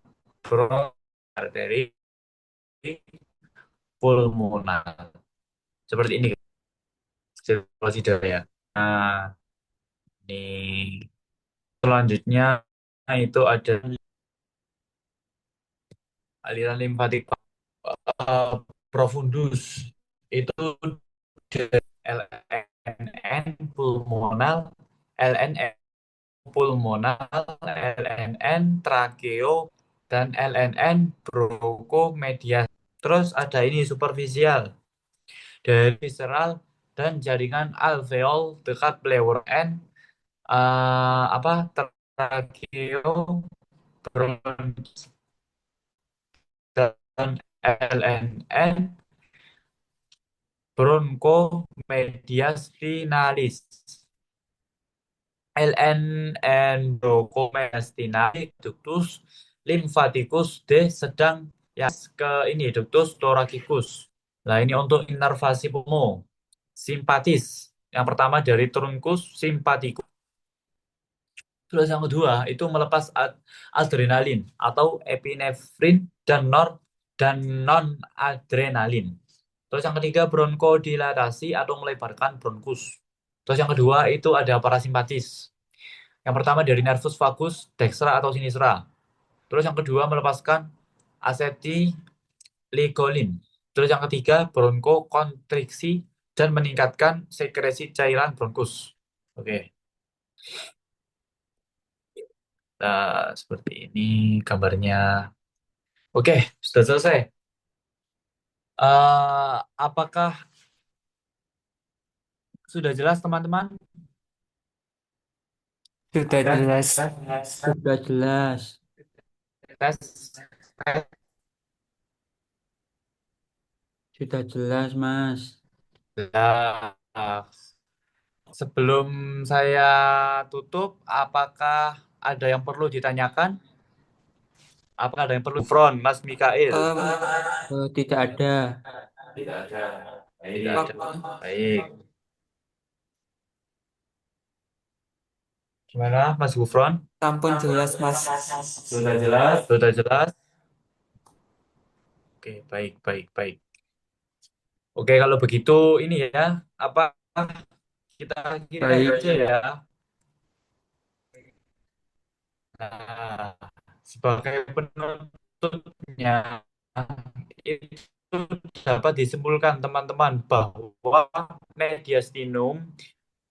arteri pulmonar. Seperti ini sirkulasi darah ya. Nah, ini selanjutnya itu ada aliran limfatik eh, profundus itu dari LNN pulmonal, LNN pulmonal, LNN trakeo, dan LNN bronkomedial. Terus ada ini superficial dari visceral dan jaringan alveol dekat pleural N apa trakeo bronkitis dan LNN bronchomediastinalis. LN bronchomediastinalis ductus lymphaticus D sedang Ya, ke ini ductus thoracicus. Nah, ini untuk inervasi pulmo. Simpatis. Yang pertama dari truncus sympathicus. Terus yang kedua itu melepas adrenalin atau epinefrin dan non adrenalin. Terus yang ketiga bronkodilатasi atau melebarkan bronkus. Terus yang kedua itu ada parasimpatis. Yang pertama dari nervus vagus, dextra atau sinistra. Terus yang kedua melepaskan acetylcholine. Terus yang ketiga bronkokonstriksi dan meningkatkan sekresi cairan bronkus. Oke. Nah, seperti ini gambarnya. Oke, sudah selesai. Apakah sudah jelas teman-teman? Sudah jelas. Sudah jelas. Tes. Sudah jelas, Mas. Nah, sebelum saya tutup, apakah ada yang perlu ditanyakan? Apakah ada yang perlu front, Mas Mikael? Em, Tidak ada. Tidak ada. Baik. Pak, Baik. Gimana, Mas Gufron? sampun jelas Mas. Sudah jelas? Sudah jelas? Oke, baik, baik, baik. Oke, kalau begitu ini ya, apa kita akhiri Baik. aja ya. Nah, sebagai penutupnya, itu dapat disimpulkan teman-teman bahwa mediastinum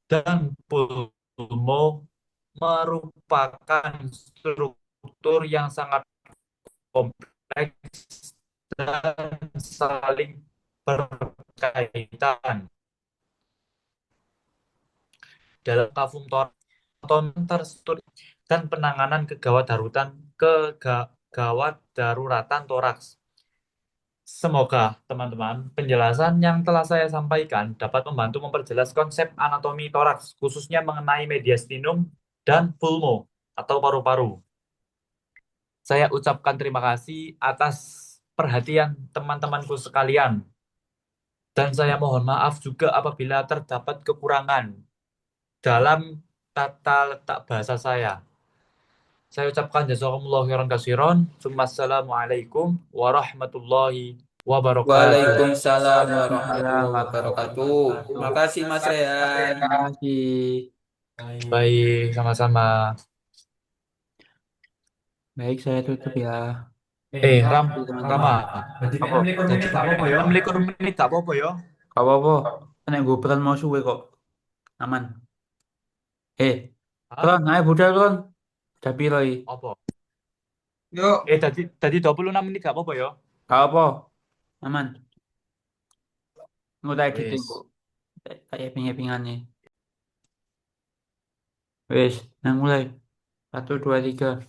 dan pulmo merupakan struktur yang sangat kompleks dan saling berkaitan. Dalam kafum terstruktur dan penanganan kegawat daruratan toraks. Semoga teman-teman penjelasan yang telah saya sampaikan dapat membantu memperjelas konsep anatomi toraks, khususnya mengenai mediastinum dan pulmo atau paru-paru. Saya ucapkan terima kasih atas perhatian teman-temanku sekalian. Dan saya mohon maaf juga apabila terdapat kekurangan dalam tata letak bahasa saya. Saya ucapkan jazakumullah khairan katsiran. Wassalamualaikum warahmatullahi wabarakatuh. Waalaikumsalam Salam warahmatullahi warahmatullahi wabarakatuh. wabarakatuh. Makasih Mas Rehan. Terima kasih. Baik, sama-sama. Baik, saya tutup ya. Teman-teman. Rama, Apa? jadi gak apa-apa ya. 6 menit gak apa-apa ya. Gak apa-apa. Nek gue peran mau suwe kok. Aman. Hah? Ron, ayo budal Ron. Udah piro iki? Apa? Yuk. Tadi 26 menit gak apa-apa ya. Gak apa. Aman. Nggak tak editing Wis. kok. Kayak ping-pingannya. Wes, nah mulai. 1, 2, 3.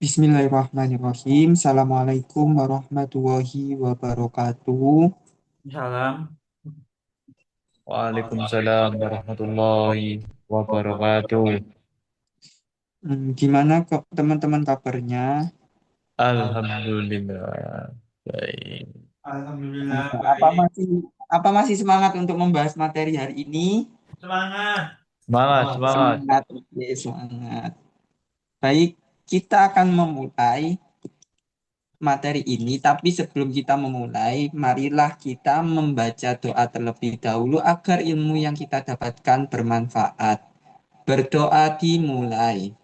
Bismillahirrahmanirrahim. Assalamualaikum warahmatullahi wabarakatuh. Salam. Waalaikumsalam warahmatullahi wabarakatuh. Gimana kok teman-teman kabarnya? Alhamdulillah. Baik. Alhamdulillah, Apa masih semangat untuk membahas materi hari ini? semangat. Semangat, semangat. Semangat, oke, semangat. Baik, kita akan memulai materi ini, tapi sebelum kita memulai, marilah kita membaca doa terlebih dahulu agar ilmu yang kita dapatkan bermanfaat. Berdoa dimulai.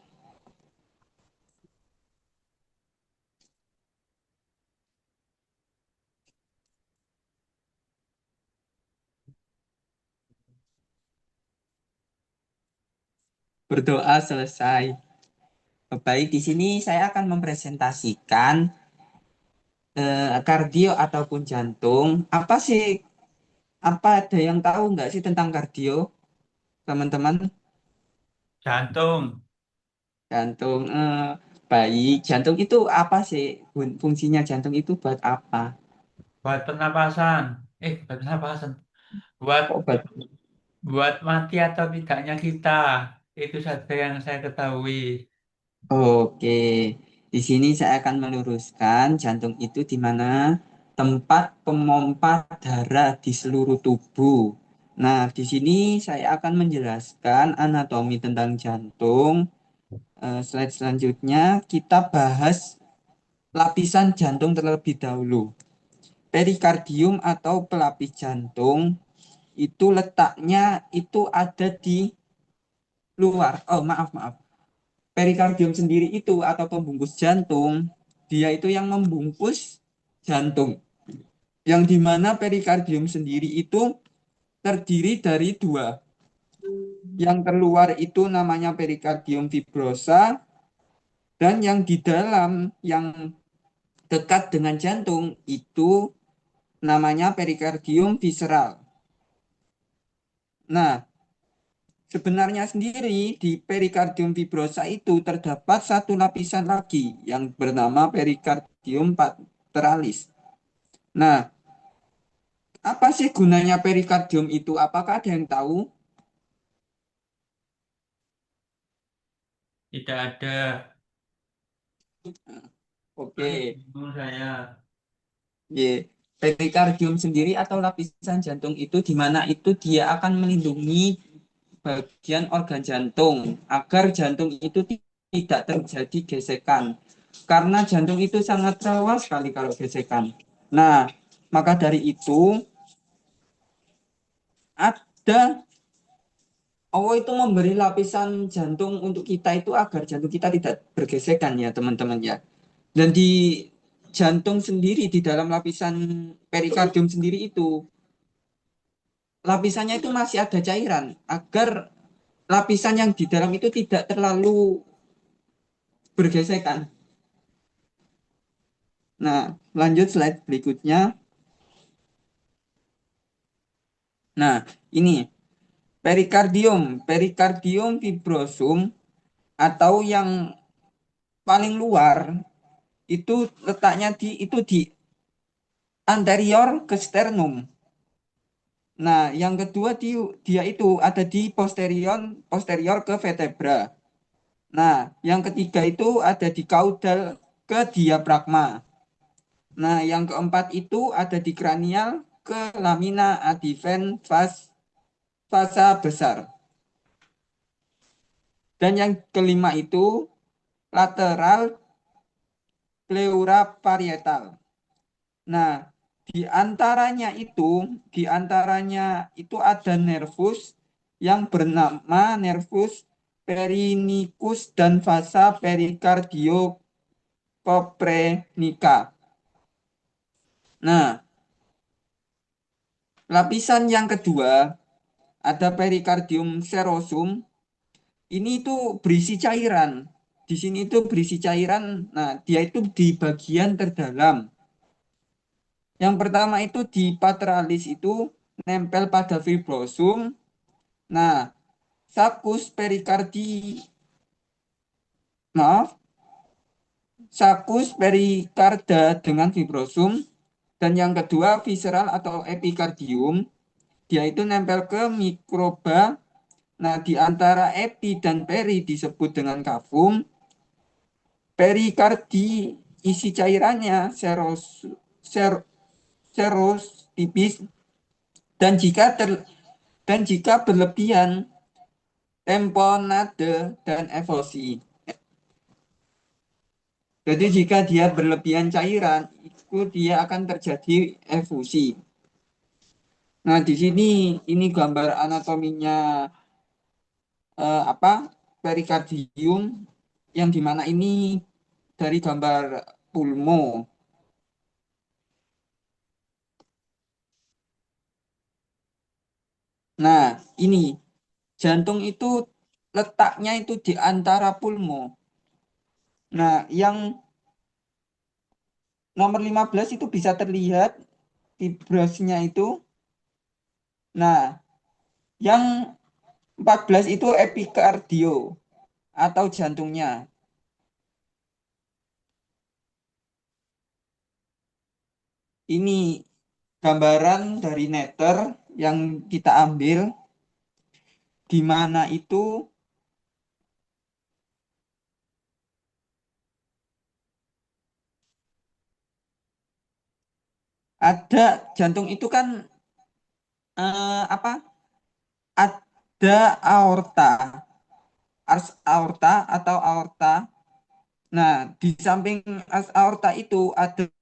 Berdoa selesai. Baik, di sini saya akan mempresentasikan kardio ataupun jantung. Apa sih, apa ada yang tahu nggak sih tentang kardio, teman-teman? Jantung. Jantung, baik. Jantung itu apa sih? Fungsinya jantung itu buat apa? Buat pernapasan. Buat pernapasan. Buat Kok buat buat mati atau tidaknya kita. Itu saja yang saya ketahui. Oke, di sini saya akan meluruskan jantung itu di mana tempat pemompa darah di seluruh tubuh. Nah, di sini saya akan menjelaskan anatomi tentang jantung. Slide selanjutnya kita bahas lapisan jantung terlebih dahulu. Perikardium atau pelapis jantung itu letaknya itu ada di luar. Oh, maaf. Perikardium sendiri itu atau pembungkus jantung, dia itu yang membungkus jantung. Yang dimana perikardium sendiri itu terdiri dari dua. Yang keluar itu namanya perikardium fibrosa, dan yang di dalam, yang dekat dengan jantung itu namanya perikardium visceral. Nah, sebenarnya sendiri di perikardium fibrosa itu terdapat satu lapisan lagi yang bernama perikardium pateralis. Nah, apa sih gunanya perikardium itu? Apakah ada yang tahu? Tidak ada. Oke, Menurut saya. ye. Perikardium sendiri atau lapisan jantung itu di mana itu dia akan melindungi bagian organ jantung agar jantung itu tidak terjadi gesekan. Karena jantung itu sangat rawan sekali kalau gesekan. Nah, maka dari itu ada Allah itu memberi lapisan jantung untuk kita itu agar jantung kita tidak bergesekan ya teman-teman ya. Dan di jantung sendiri di dalam lapisan perikardium sendiri itu lapisannya itu masih ada cairan agar lapisan yang di dalam itu tidak terlalu bergesekan. Nah, lanjut slide berikutnya. Nah, ini perikardium fibrosum atau yang paling luar itu letaknya di anterior ke sternum. Nah, yang kedua dia itu ada di posterior ke vertebra. Nah, yang ketiga itu ada di caudal ke diafragma. Nah, yang keempat itu ada di kranial ke lamina advent fasa besar. Dan yang kelima itu lateral pleura parietal. Nah, di antaranya itu ada nervus yang bernama nervus perinicus dan vasa pericardio-coprenica. Nah, lapisan yang kedua ada perikardium serosum. Ini itu berisi cairan. Di sini itu berisi cairan. Nah, dia itu di bagian terdalam. Yang pertama itu di pateralis itu nempel pada fibrosum. Nah, sakus perikardi, maaf, sakus perikarda dengan fibrosum. Dan yang kedua visceral atau epikardium, dia itu nempel ke mikroba. Nah, di antara epi dan peri disebut dengan kavum. Perikardi isi cairannya ser, seros tipis, dan jika berlebihan tamponade dan evosi. Jadi jika dia berlebihan cairan, itu dia akan terjadi efusi. Nah, di sini ini gambar anatominya apa? Perikardium yang dimana ini dari gambar pulmo. Nah, ini jantung itu letaknya itu di antara pulmo. Nah, yang nomor 15 itu bisa terlihat fibrosnya itu. Nah, yang 14 itu epikardio atau jantungnya. Ini gambaran dari netter yang kita ambil di mana itu Ada jantung itu kan apa? Ada aorta, ars aorta atau aorta. Nah, di samping ars aorta itu ada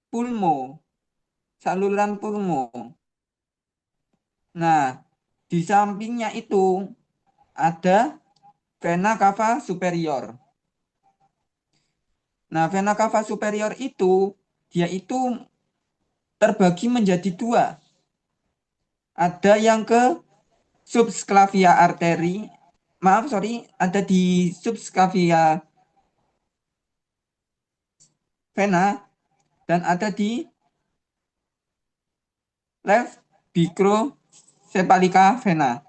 pulmo, saluran pulmo. Nah, di sampingnya itu ada vena cava superior. Nah, vena cava superior itu dia itu terbagi menjadi dua. Ada yang ke subsclavia arteri, maaf sorry, ada di subsclavia vena dan ada di left microcephalica vena.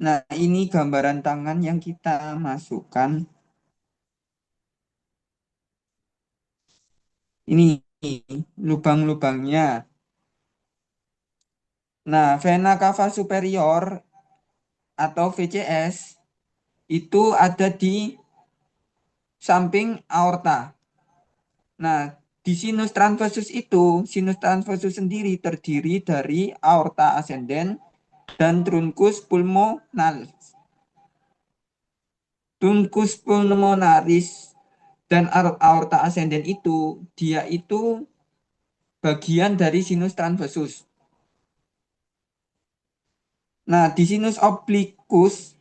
Nah, ini gambaran tangan yang kita masukkan. Ini lubang-lubangnya. Nah, vena cava superior atau VCS itu ada di samping aorta. Nah, di sinus transversus sendiri terdiri dari aorta ascendens dan truncus pulmonalis. Truncus pulmonalis dan aorta ascendens itu dia itu bagian dari sinus transversus. Nah, di sinus obliquus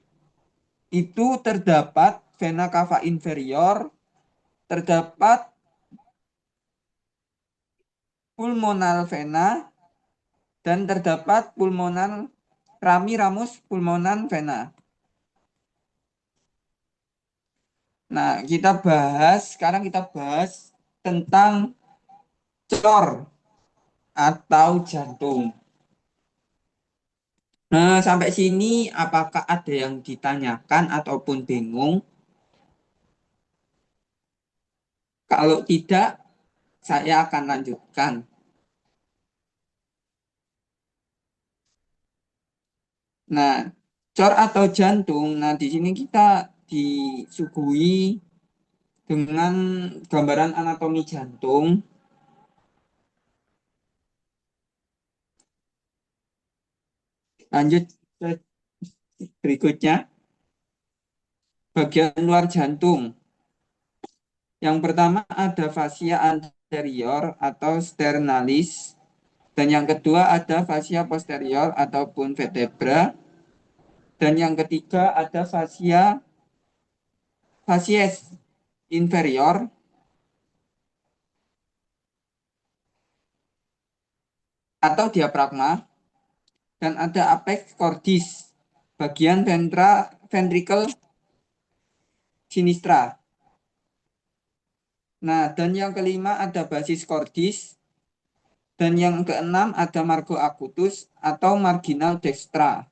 itu terdapat vena cava inferior, terdapat pulmonal vena, dan terdapat pulmonal ramus pulmonan vena. Nah, sekarang kita bahas tentang cor atau jantung. Nah, sampai sini apakah ada yang ditanyakan ataupun bingung? Kalau tidak, saya akan lanjutkan. Nah, cor atau jantung, nah di sini kita disuguhi dengan gambaran anatomi jantung. Lanjut ke berikutnya, bagian luar jantung. Yang pertama ada fascia anterior atau sternalis, dan yang kedua ada fascia posterior ataupun vertebra, dan yang ketiga ada fascia facies inferior atau diafragma, dan ada apex cordis, bagian ventricle sinistra. Nah, dan yang kelima ada basis cordis, dan yang keenam ada margo acutus atau marginal dextra.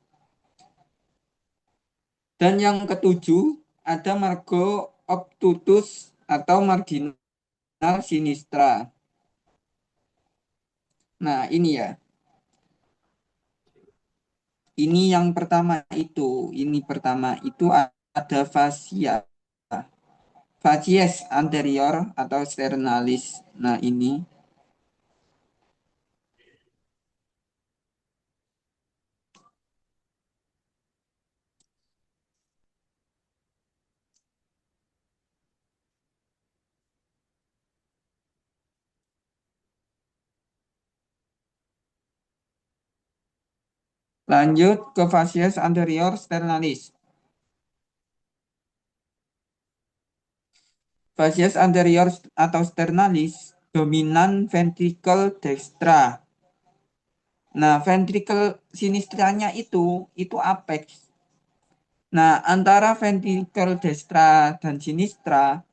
Dan yang ketujuh ada margo obtutus atau marginal sinistra. Nah, ini ya. Ini pertama itu ada fascia. Facies anterior atau sternalis. Nah, ini. Lanjut ke facies anterior sternalis. Facies anterior atau sternalis dominan ventricle dextra. Nah, ventricle sinistranya itu apex. Nah, antara ventricle dextra dan sinistra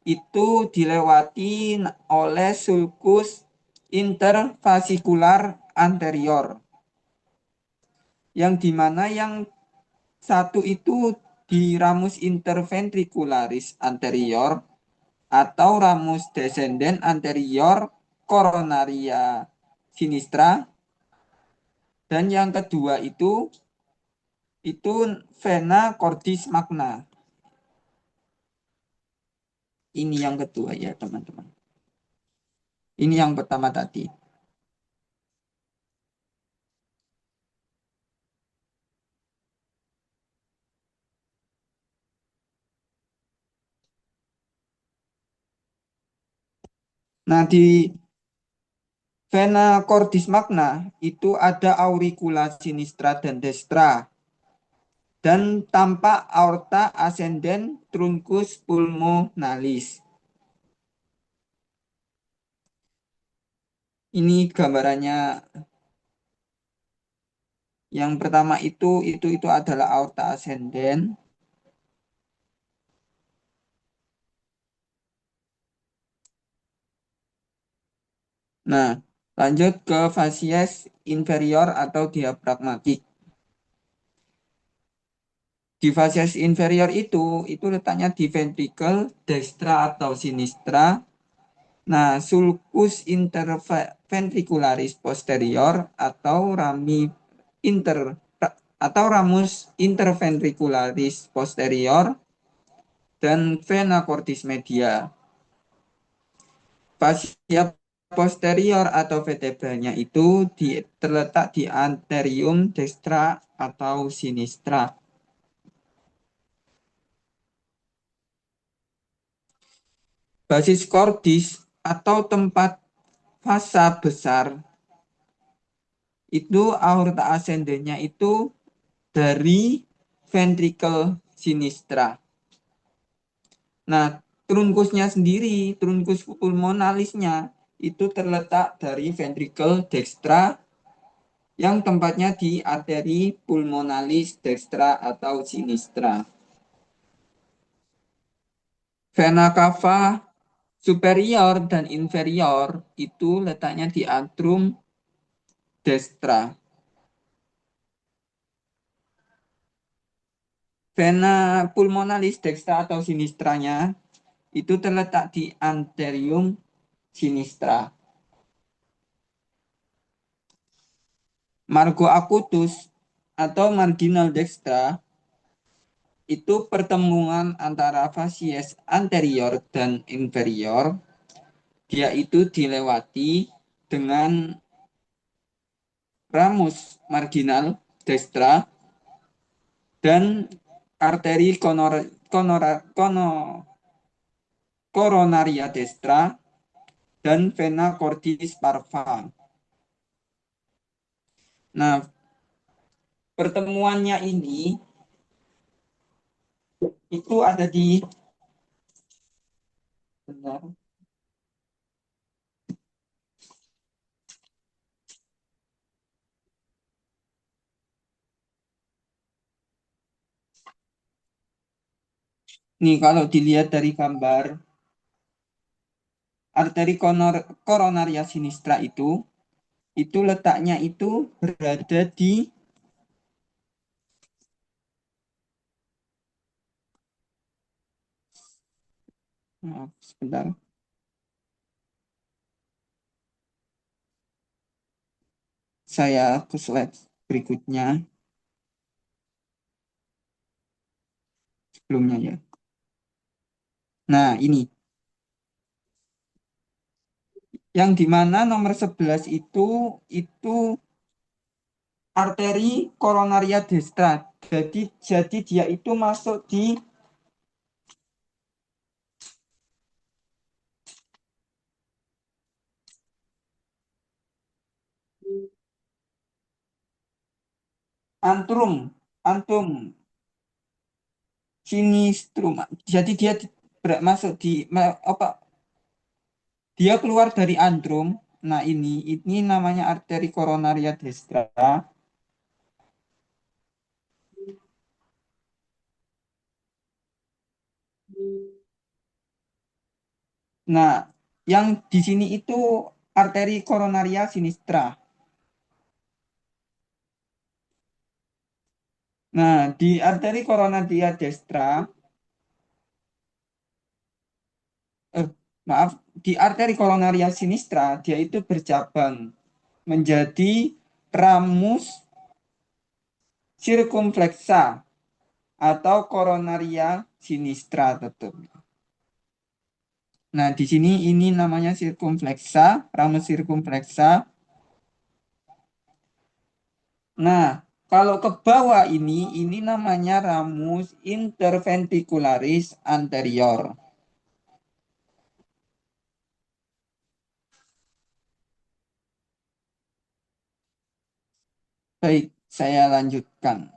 itu dilewati oleh sulcus intervasikular anterior. Yang dimana yang satu itu di ramus interventricularis anterior atau ramus descendens anterior coronaria sinistra, dan yang kedua itu vena cordis magna. ini yang kedua ya teman-teman. Ini yang pertama tadi. Nah, di vena cordis magna itu ada auricula sinistra dan destra. Dan tampak aorta ascendens truncus pulmonalis. Ini gambarannya. Yang pertama itu adalah aorta ascendens. Nah, lanjut ke facies inferior atau diafragmatik. Di facies inferior itu letaknya di ventricle dextra atau sinistra. Nah, sulcus interventricularis posterior atau ramus interventricularis posterior dan vena cordis media. Fascia posterior atau vertebranya itu terletak di anterium dextra atau sinistra. Basis cordis atau tempat fasa besar itu aorta ascendennya itu dari ventricle sinistra. Nah, trunkusnya sendiri, trunkus pulmonalisnya itu terletak dari ventricle dextra yang tempatnya di arteri pulmonalis dextra atau sinistra. Vena cava superior dan inferior itu letaknya di antrum destra. Vena pulmonalis dextra atau sinistranya itu terletak di anterium sinistra. Margo acutus atau marginal dextra itu pertemuan antara facies anterior dan inferior. Dia itu dilewati dengan ramus marginal dextra dan arteri koronaria destra dan vena cordis parva. Nah, pertemuannya ini itu ada di benar. Nih kalau dilihat dari gambar arteri koronaria sinistra itu letaknya itu berada di sebentar. Saya ke slide berikutnya sebelumnya ya. Nah, ini yang dimana nomor 11 itu arteri koronaria destra. Jadi dia itu masuk di antrum sinistrum. Jadi dia masuk di apa? Dia keluar dari antrum. Nah, ini namanya arteri koronaria destra. Nah, yang di sini itu arteri koronaria sinistra. Nah, di arteri koronaria destra, maaf, di arteri koronaria sinistra, dia itu bercabang menjadi ramus sirkumflexa atau koronaria sinistra tetap. Nah, di sini ini namanya sirkumfleksa, ramus sirkumfleksa. Nah, kalau ke bawah ini namanya ramus interventricularis anterior. Baik, saya lanjutkan.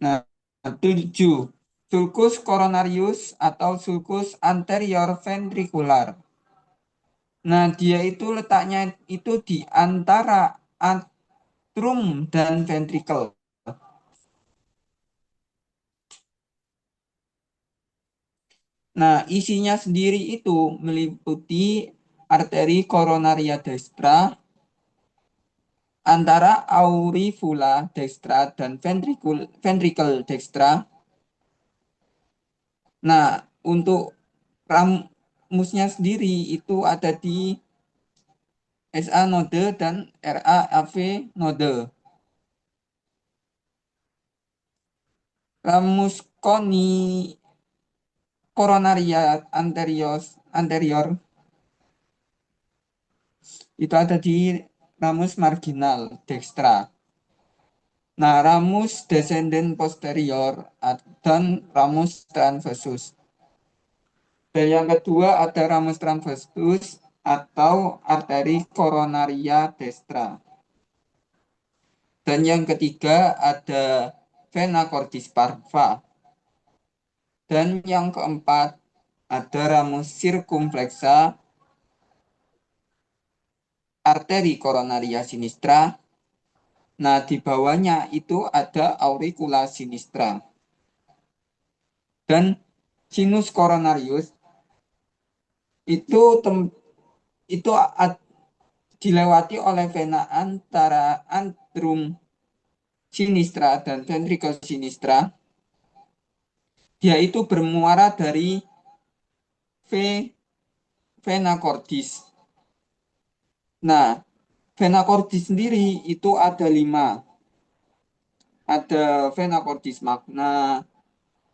Nah, 7. Sulcus coronarius atau sulcus anterior ventricular. Nah, dia itu letaknya itu di antara atrum dan ventricle. Nah, isinya sendiri itu meliputi arteri koronaria dextra antara aurifula dextra dan ventricle dextra. Nah, untuk ramusnya sendiri itu ada di SA node dan RAAV node. Ramus koronaria anterior itu ada di ramus marginal dextra. Nah, ramus descendent posterior dan ramus transversus. Dan yang kedua ada ramus transversus atau arteri koronaria destra. Dan yang ketiga ada vena cordis parva. Dan yang keempat ada ramus circumflexa arteri koronaria sinistra. Nah, di bawahnya itu ada auricula sinistra. Dan sinus coronarius itu dilewati oleh vena antara antrum sinistra dan ventricle sinistra. Dia itu bermuara dari vena cordis. Nah, vena cordis sendiri itu ada 5. Ada vena cordis magna,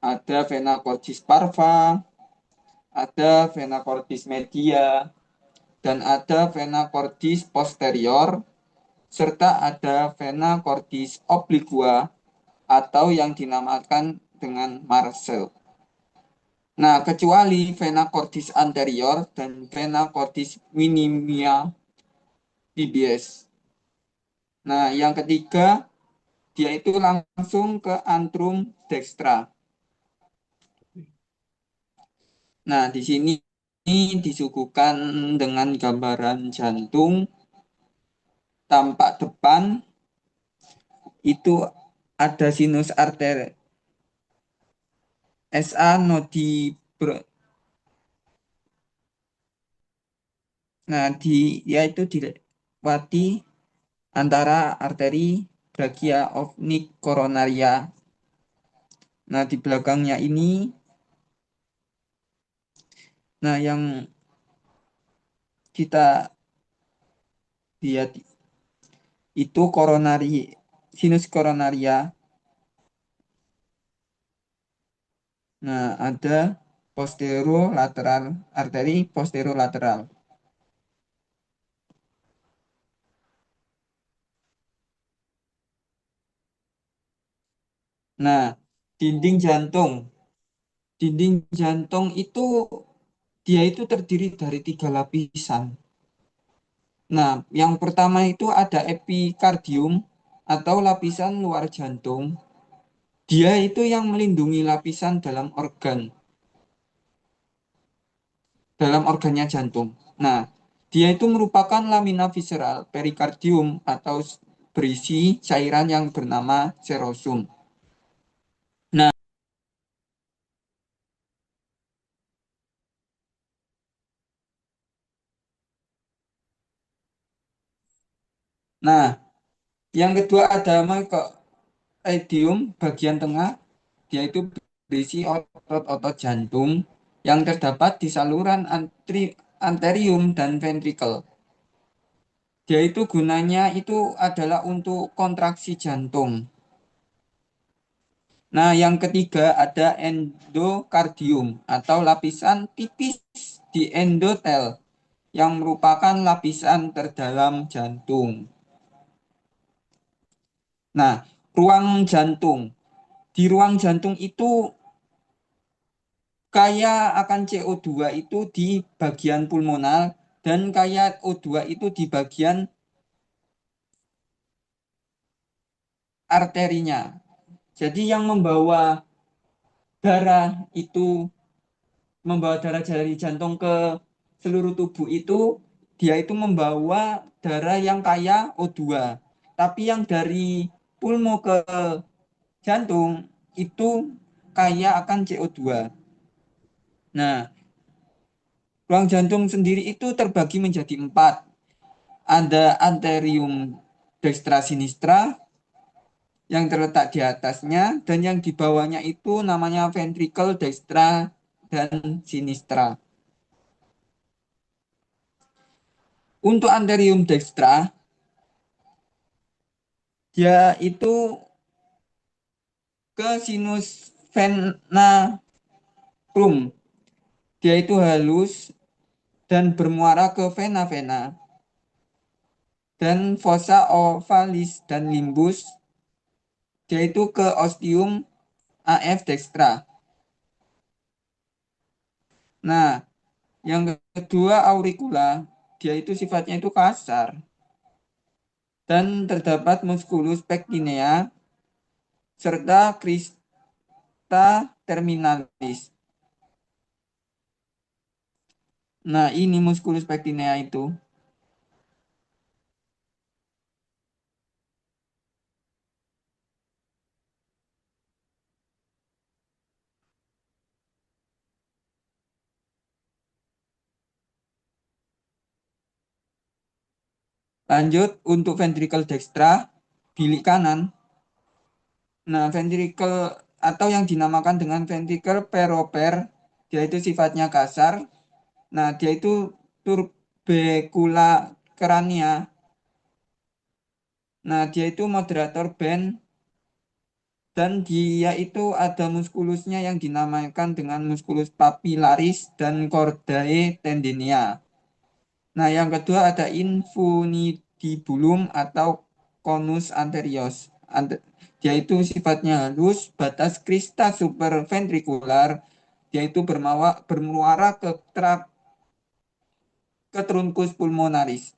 ada vena cordis parva, ada vena cordis media, dan ada vena cordis posterior, serta ada vena cordis obliqua atau yang dinamakan dengan Marcel. Nah, kecuali vena cordis anterior dan vena cordis minima PBS. Nah, yang ketiga, dia itu langsung ke antrum dextra. Nah, di sini disuguhkan dengan gambaran jantung tampak depan itu ada sinus arter SA nodi. Nah, yaitu dilewati antara arteri brachia opnik koronaria. Nah, di belakangnya ini, nah yang kita lihat itu sinus koronaria. Nah, ada posterolateral, arteri posterolateral. Nah, dinding jantung. Dinding jantung itu dia itu terdiri dari 3 lapisan. Nah, yang pertama itu ada epikardium atau lapisan luar jantung. Dia itu yang melindungi lapisan dalam organnya jantung. Nah, dia itu merupakan lamina visceral perikardium atau berisi cairan yang bernama serosum. Nah, yang kedua ada myocardium bagian tengah, dia itu berisi otot-otot jantung yang terdapat di saluran anterium dan ventricle. Dia itu gunanya itu adalah untuk kontraksi jantung. Nah, yang ketiga ada endokardium atau lapisan tipis di endotel yang merupakan lapisan terdalam jantung. Nah, ruang jantung. Di ruang jantung itu kaya akan CO2 itu di bagian pulmonal dan kaya O2 itu di bagian arterinya. Jadi yang darah itu membawa darah dari jantung ke seluruh tubuh itu dia itu membawa darah yang kaya O2. Tapi yang dari pulmo ke jantung itu kaya akan CO2. Nah, ruang jantung sendiri itu terbagi menjadi 4. Ada anterium dextra sinistra yang terletak di atasnya dan yang di bawahnya itu namanya ventricle dextra dan sinistra. Untuk anterium dextra dia itu ke sinus vena plum. Dia itu halus dan bermuara ke vena-vena. Dan fossa ovalis dan limbus dia itu ke ostium AF dextra. Nah, yang kedua auricula, dia itu sifatnya itu kasar. Dan terdapat musculus pectinea serta crista terminalis. Nah, ini musculus pectinea itu. Lanjut untuk ventricle dextra, bilik kanan. Nah, ventricle atau yang dinamakan dengan ventricle peroper, dia itu sifatnya kasar. Nah, dia itu turbecula crania. Nah, dia itu moderator band dan dia itu ada muskulusnya yang dinamakan dengan muskulus papillaris dan chordae tendinea. Nah, yang kedua ada infundibulum atau conus anterior. Dia itu sifatnya halus, batas crista superventrikular, dia itu bermuara ke trunkus pulmonaris.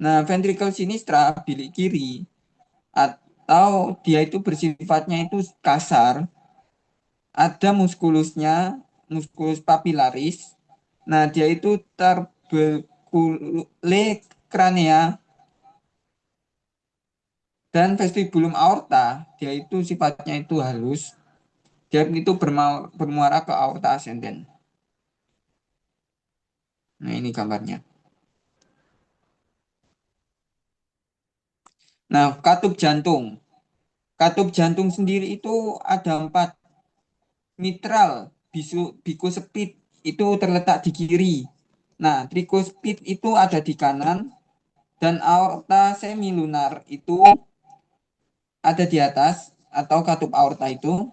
Nah, ventricle sinistra, bilik kiri, atau dia itu bersifatnya itu kasar, ada muskulus papillaris. Nah, dia itu tubercule crania dan vestibulum aorta. Dia itu sifatnya itu halus. Dia itu bermuara ke aorta ascendens. Nah, ini gambarnya. Nah, katup jantung. Katup jantung sendiri itu ada 4. Mitral, bicupspid itu terletak di kiri. Nah, tricuspid itu ada di kanan. Dan aorta semilunar itu ada di atas atau katup aorta itu.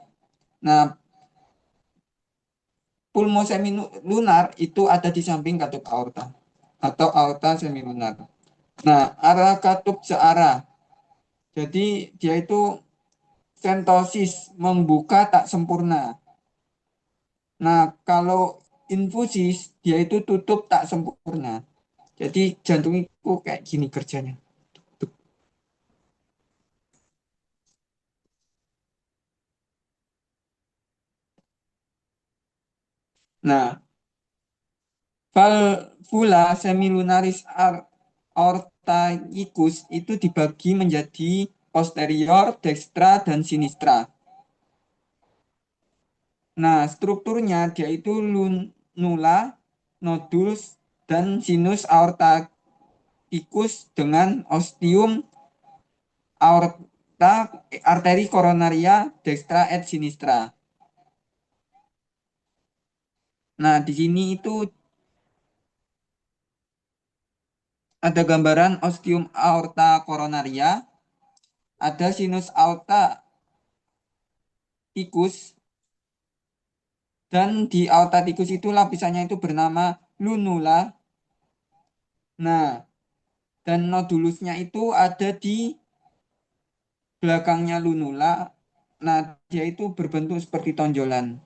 Nah, pulmo semilunar itu ada di samping katup aorta atau aorta semilunar. Nah, arah katup searah. Jadi dia itu sentosis, membuka tak sempurna. Nah, kalau infusis dia itu tutup tak sempurna. Jadi jantung itu kayak gini kerjanya. Nah, valvula semilunaris aortaicus itu dibagi menjadi posterior, dextra, dan sinistra. Nah, strukturnya dia itu lunula, nodus, dan sinus aortaicus dengan ostium aorta, arteri coronaria, dextra et sinistra. Nah, di sini itu ada gambaran ostium aorta coronaria, ada sinus aorta tikus, dan di aorta tikus itu lapisannya itu bernama lunula. Nah, dan nodulusnya itu ada di belakangnya lunula. Nah, dia itu berbentuk seperti tonjolan.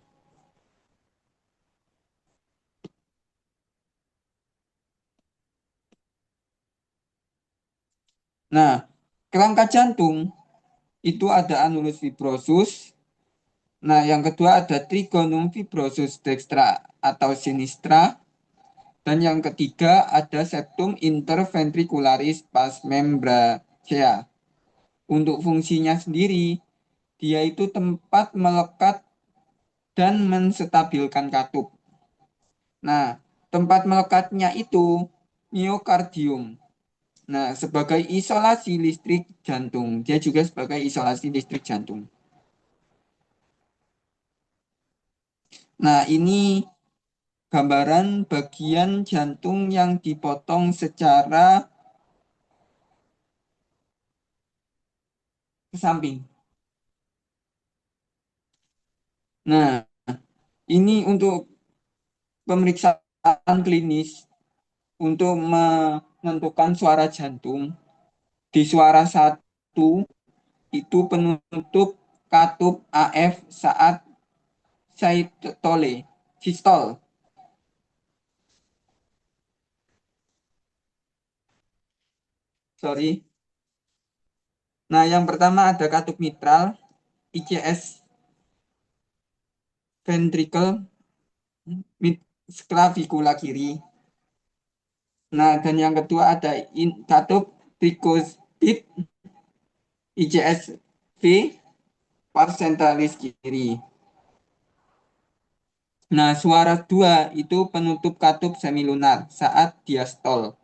Nah, kerangka jantung itu ada anulus fibrosus. Nah, yang kedua ada trigonum fibrosus dextra atau sinistra. Dan yang ketiga ada septum interventricularis pars membracea. Untuk fungsinya sendiri, dia itu tempat melekat dan menstabilkan katup. Nah, tempat melekatnya itu miokardium. Nah, sebagai isolasi listrik jantung. Dia juga sebagai isolasi listrik jantung. Nah, ini gambaran bagian jantung yang dipotong secara ke samping. Nah, ini untuk pemeriksaan klinis untuk menentukan suara jantung. Di suara satu itu penutup katup AF saat sistol. Sorry. Nah, yang pertama ada katup mitral, ICS ventricle, clavikula kiri. Nah, dan yang kedua ada katup tricuspid, ICS V, pars centralis kiri. Nah, suara dua itu penutup katup semilunar saat diastol.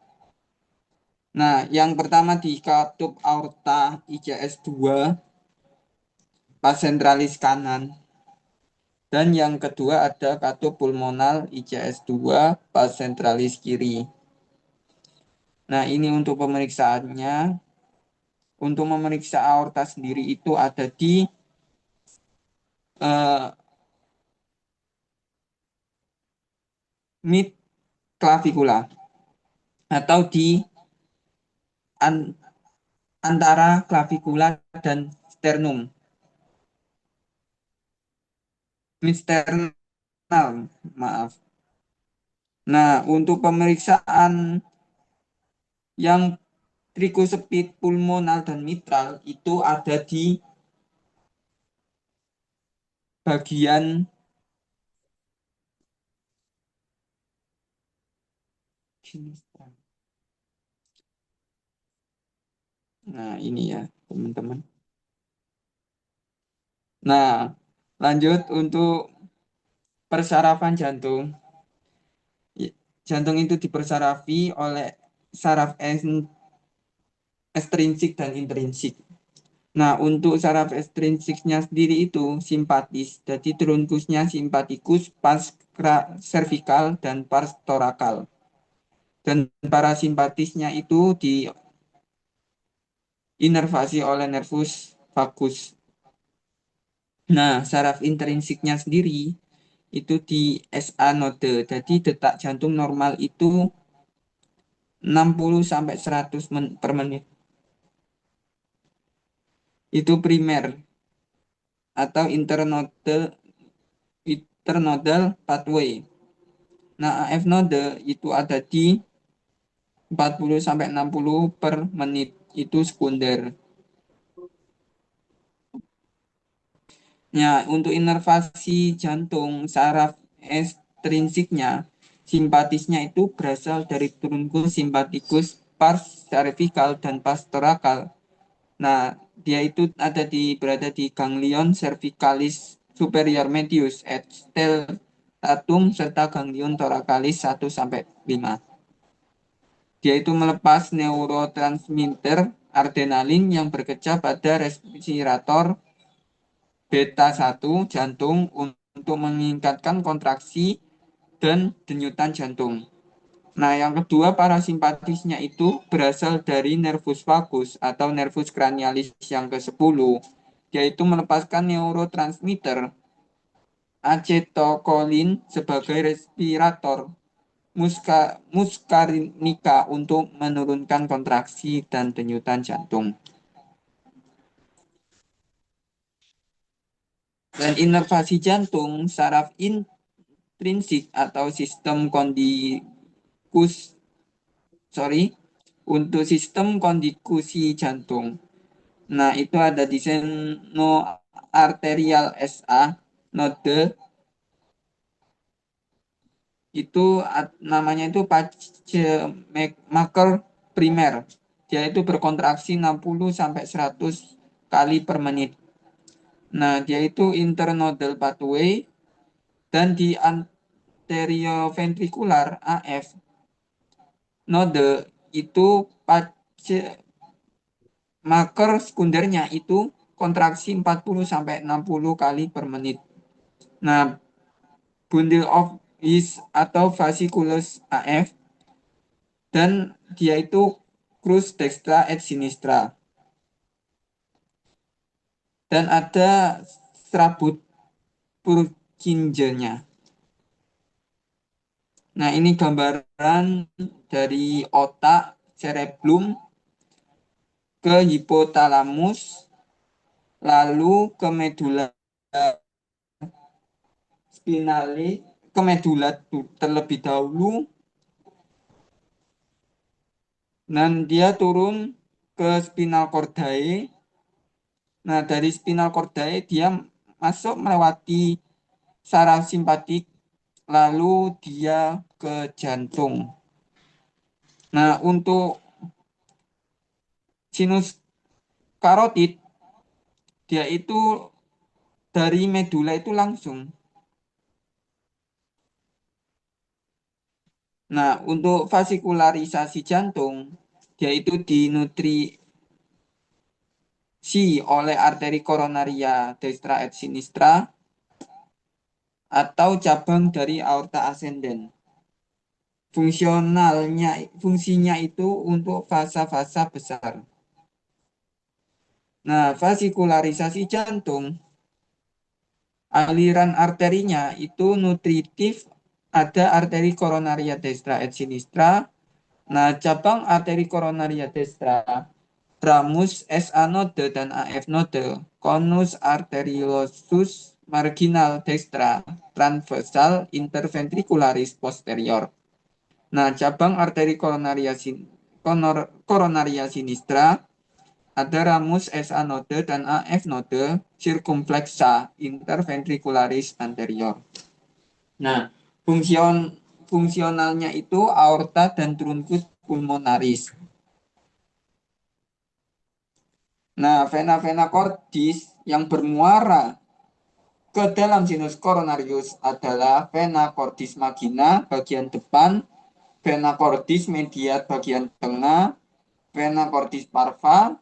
Nah, yang pertama di katup aorta ICS 2, pars centralis kanan. Dan yang kedua ada katup pulmonal ICS 2, pars centralis kiri. Nah, ini untuk pemeriksaannya. Untuk memeriksa aorta sendiri itu ada di mid clavicula atau di antara clavikula dan sternum. Sternal, maaf. Nah, untuk pemeriksaan yang tricuspid, pulmonal, dan mitral itu ada di bagian nah ini ya teman-teman. Nah, lanjut untuk persarafan jantung. Jantung itu dipersarafi oleh saraf ekstrinsik dan intrinsik. Nah, untuk saraf ekstrinsiknya sendiri itu simpatis. Jadi truncusnya simpatikus, pars cervical, dan pars thoracal. Dan parasimpatisnya itu diinervasi oleh nervus vagus. Nah, saraf intrinsiknya sendiri itu di SA node. Jadi detak jantung normal itu 60 sampai 100 per menit. Itu primer atau internodal pathway. Nah, AF node itu ada di 40 sampai 60 per menit. Itu sekunder. Ya, untuk inervasi jantung saraf ekstrinsiknya, simpatisnya itu berasal dari truncus simpatikus, pars cervical, dan pars thoracal. Nah, dia itu berada di ganglion cervicalis superior medius, stellate serta ganglion thoracalis 1 sampai 5. Dia itu melepas neurotransmitter adrenalin yang bekerja pada respirator beta 1 jantung untuk meningkatkan kontraksi dan denyutan jantung. Nah, yang kedua, parasimpatisnya itu berasal dari nervus vagus atau nervus cranialis yang ke-10, yaitu melepaskan neurotransmitter acetylcholine sebagai respirator muskarinika untuk menurunkan kontraksi dan denyutan jantung. Dan inervasi jantung, saraf intrinsik atau sistem untuk sistem kondikusi jantung. Nah, itu ada di seno arterial SA node itu namanya itu pacemaker primer. Dia itu berkontraksi 60 sampai 100 kali per menit. Nah, dia itu internodal pathway dan di anterioventricular AF node itu marker sekundernya itu kontraksi 40 sampai 60 kali per menit. Nah, bundle of his atau fasciculus AF dan dia itu crus dextra et sinistra. Dan ada serabut Purkinje-nya. Nah, ini gambaran dari otak cerebellum ke hipotalamus, lalu ke medula spinale, ke medula terlebih dahulu, dan dia turun ke spinal cordae. Nah, dari spinal cordae dia masuk melewati saraf simpatik, lalu dia ke jantung. Nah, untuk sinus karotid, dia itu dari medula itu langsung. Nah, untuk vasikularisasi jantung, dia itu dinutrisi oleh arteri koronaria destra et sinistra atau cabang dari aorta ascendens. Fungsinya itu untuk vasa-vasa besar. Nah, vasikularisasi jantung, aliran arterinya itu nutritif, ada arteri koronaria destra et sinistra. Nah, cabang arteri koronaria destra, ramus SA node dan AF node, conus arteriosus marginal destra, transversal interventricularis posterior. Nah, cabang arteri koronaria sinistra ada ramus SA node dan AF node circumflexa interventricularis anterior. Nah, fungsionalnya itu aorta dan truncus pulmonaris. Nah, vena-vena cordis yang bermuara ke dalam sinus coronarius adalah vena cordis magna bagian depan, vena cordis medial bagian tengah, vena cordis parva,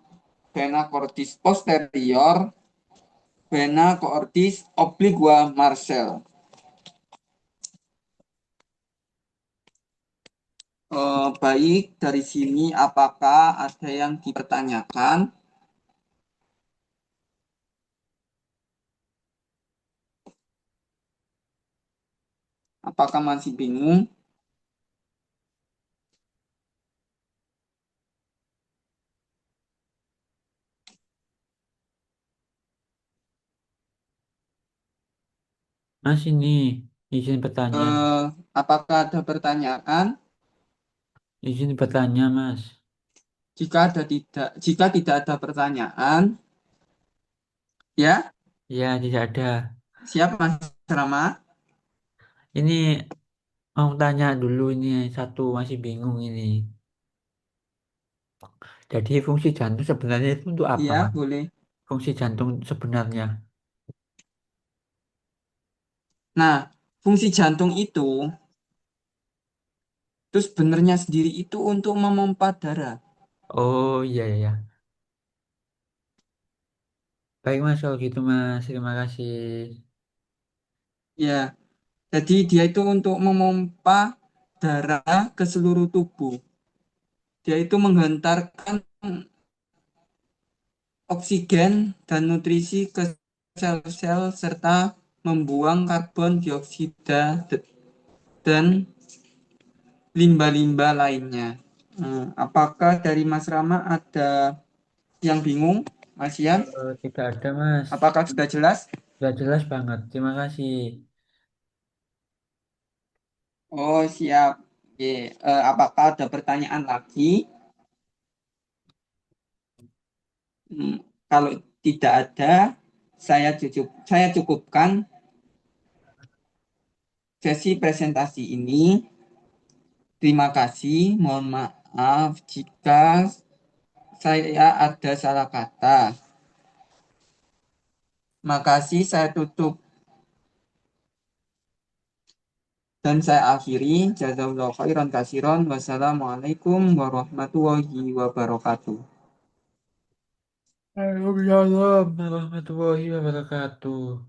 vena cordis posterior, vena cordis obliqua Marcel. Baik, dari sini apakah ada yang dipertanyakan? Apakah masih bingung? Mas ini izin bertanya. Apakah ada pertanyaan? Izin bertanya, Mas. Jika tidak ada pertanyaan, ya, Ya, tidak ada. siap Mas Rama? Ini mau tanya dulu ini satu masih bingung ini. Jadi fungsi jantung sebenarnya itu untuk apa, Iya, Mas? boleh. Fungsi jantung sebenarnya. Nah, fungsi jantung itu sebenarnya sendiri itu untuk memompa darah. Oh iya iya. Baik Mas, kalau gitu Mas, terima kasih. Ya, Jadi dia itu untuk memompa darah ke seluruh tubuh. Dia itu menghantarkan oksigen dan nutrisi ke sel-sel serta membuang karbon dioksida dan limbah-limbah lainnya. Apakah dari Mas Rama ada yang bingung, Mas Ian? Tidak ada, Mas. Apakah sudah jelas? Sudah jelas banget. Terima kasih. Oh, siap. Oke. Apakah ada pertanyaan lagi? Kalau tidak ada, saya cukupkan sesi presentasi ini. Terima kasih. Mohon maaf jika saya ada salah kata. Makasih, saya tutup dan saya akhiri. Jazakallahu khairan kasiron. Wassalamualaikum warahmatullahi wabarakatuh. Waalaikumsalam warahmatullahi wabarakatuh.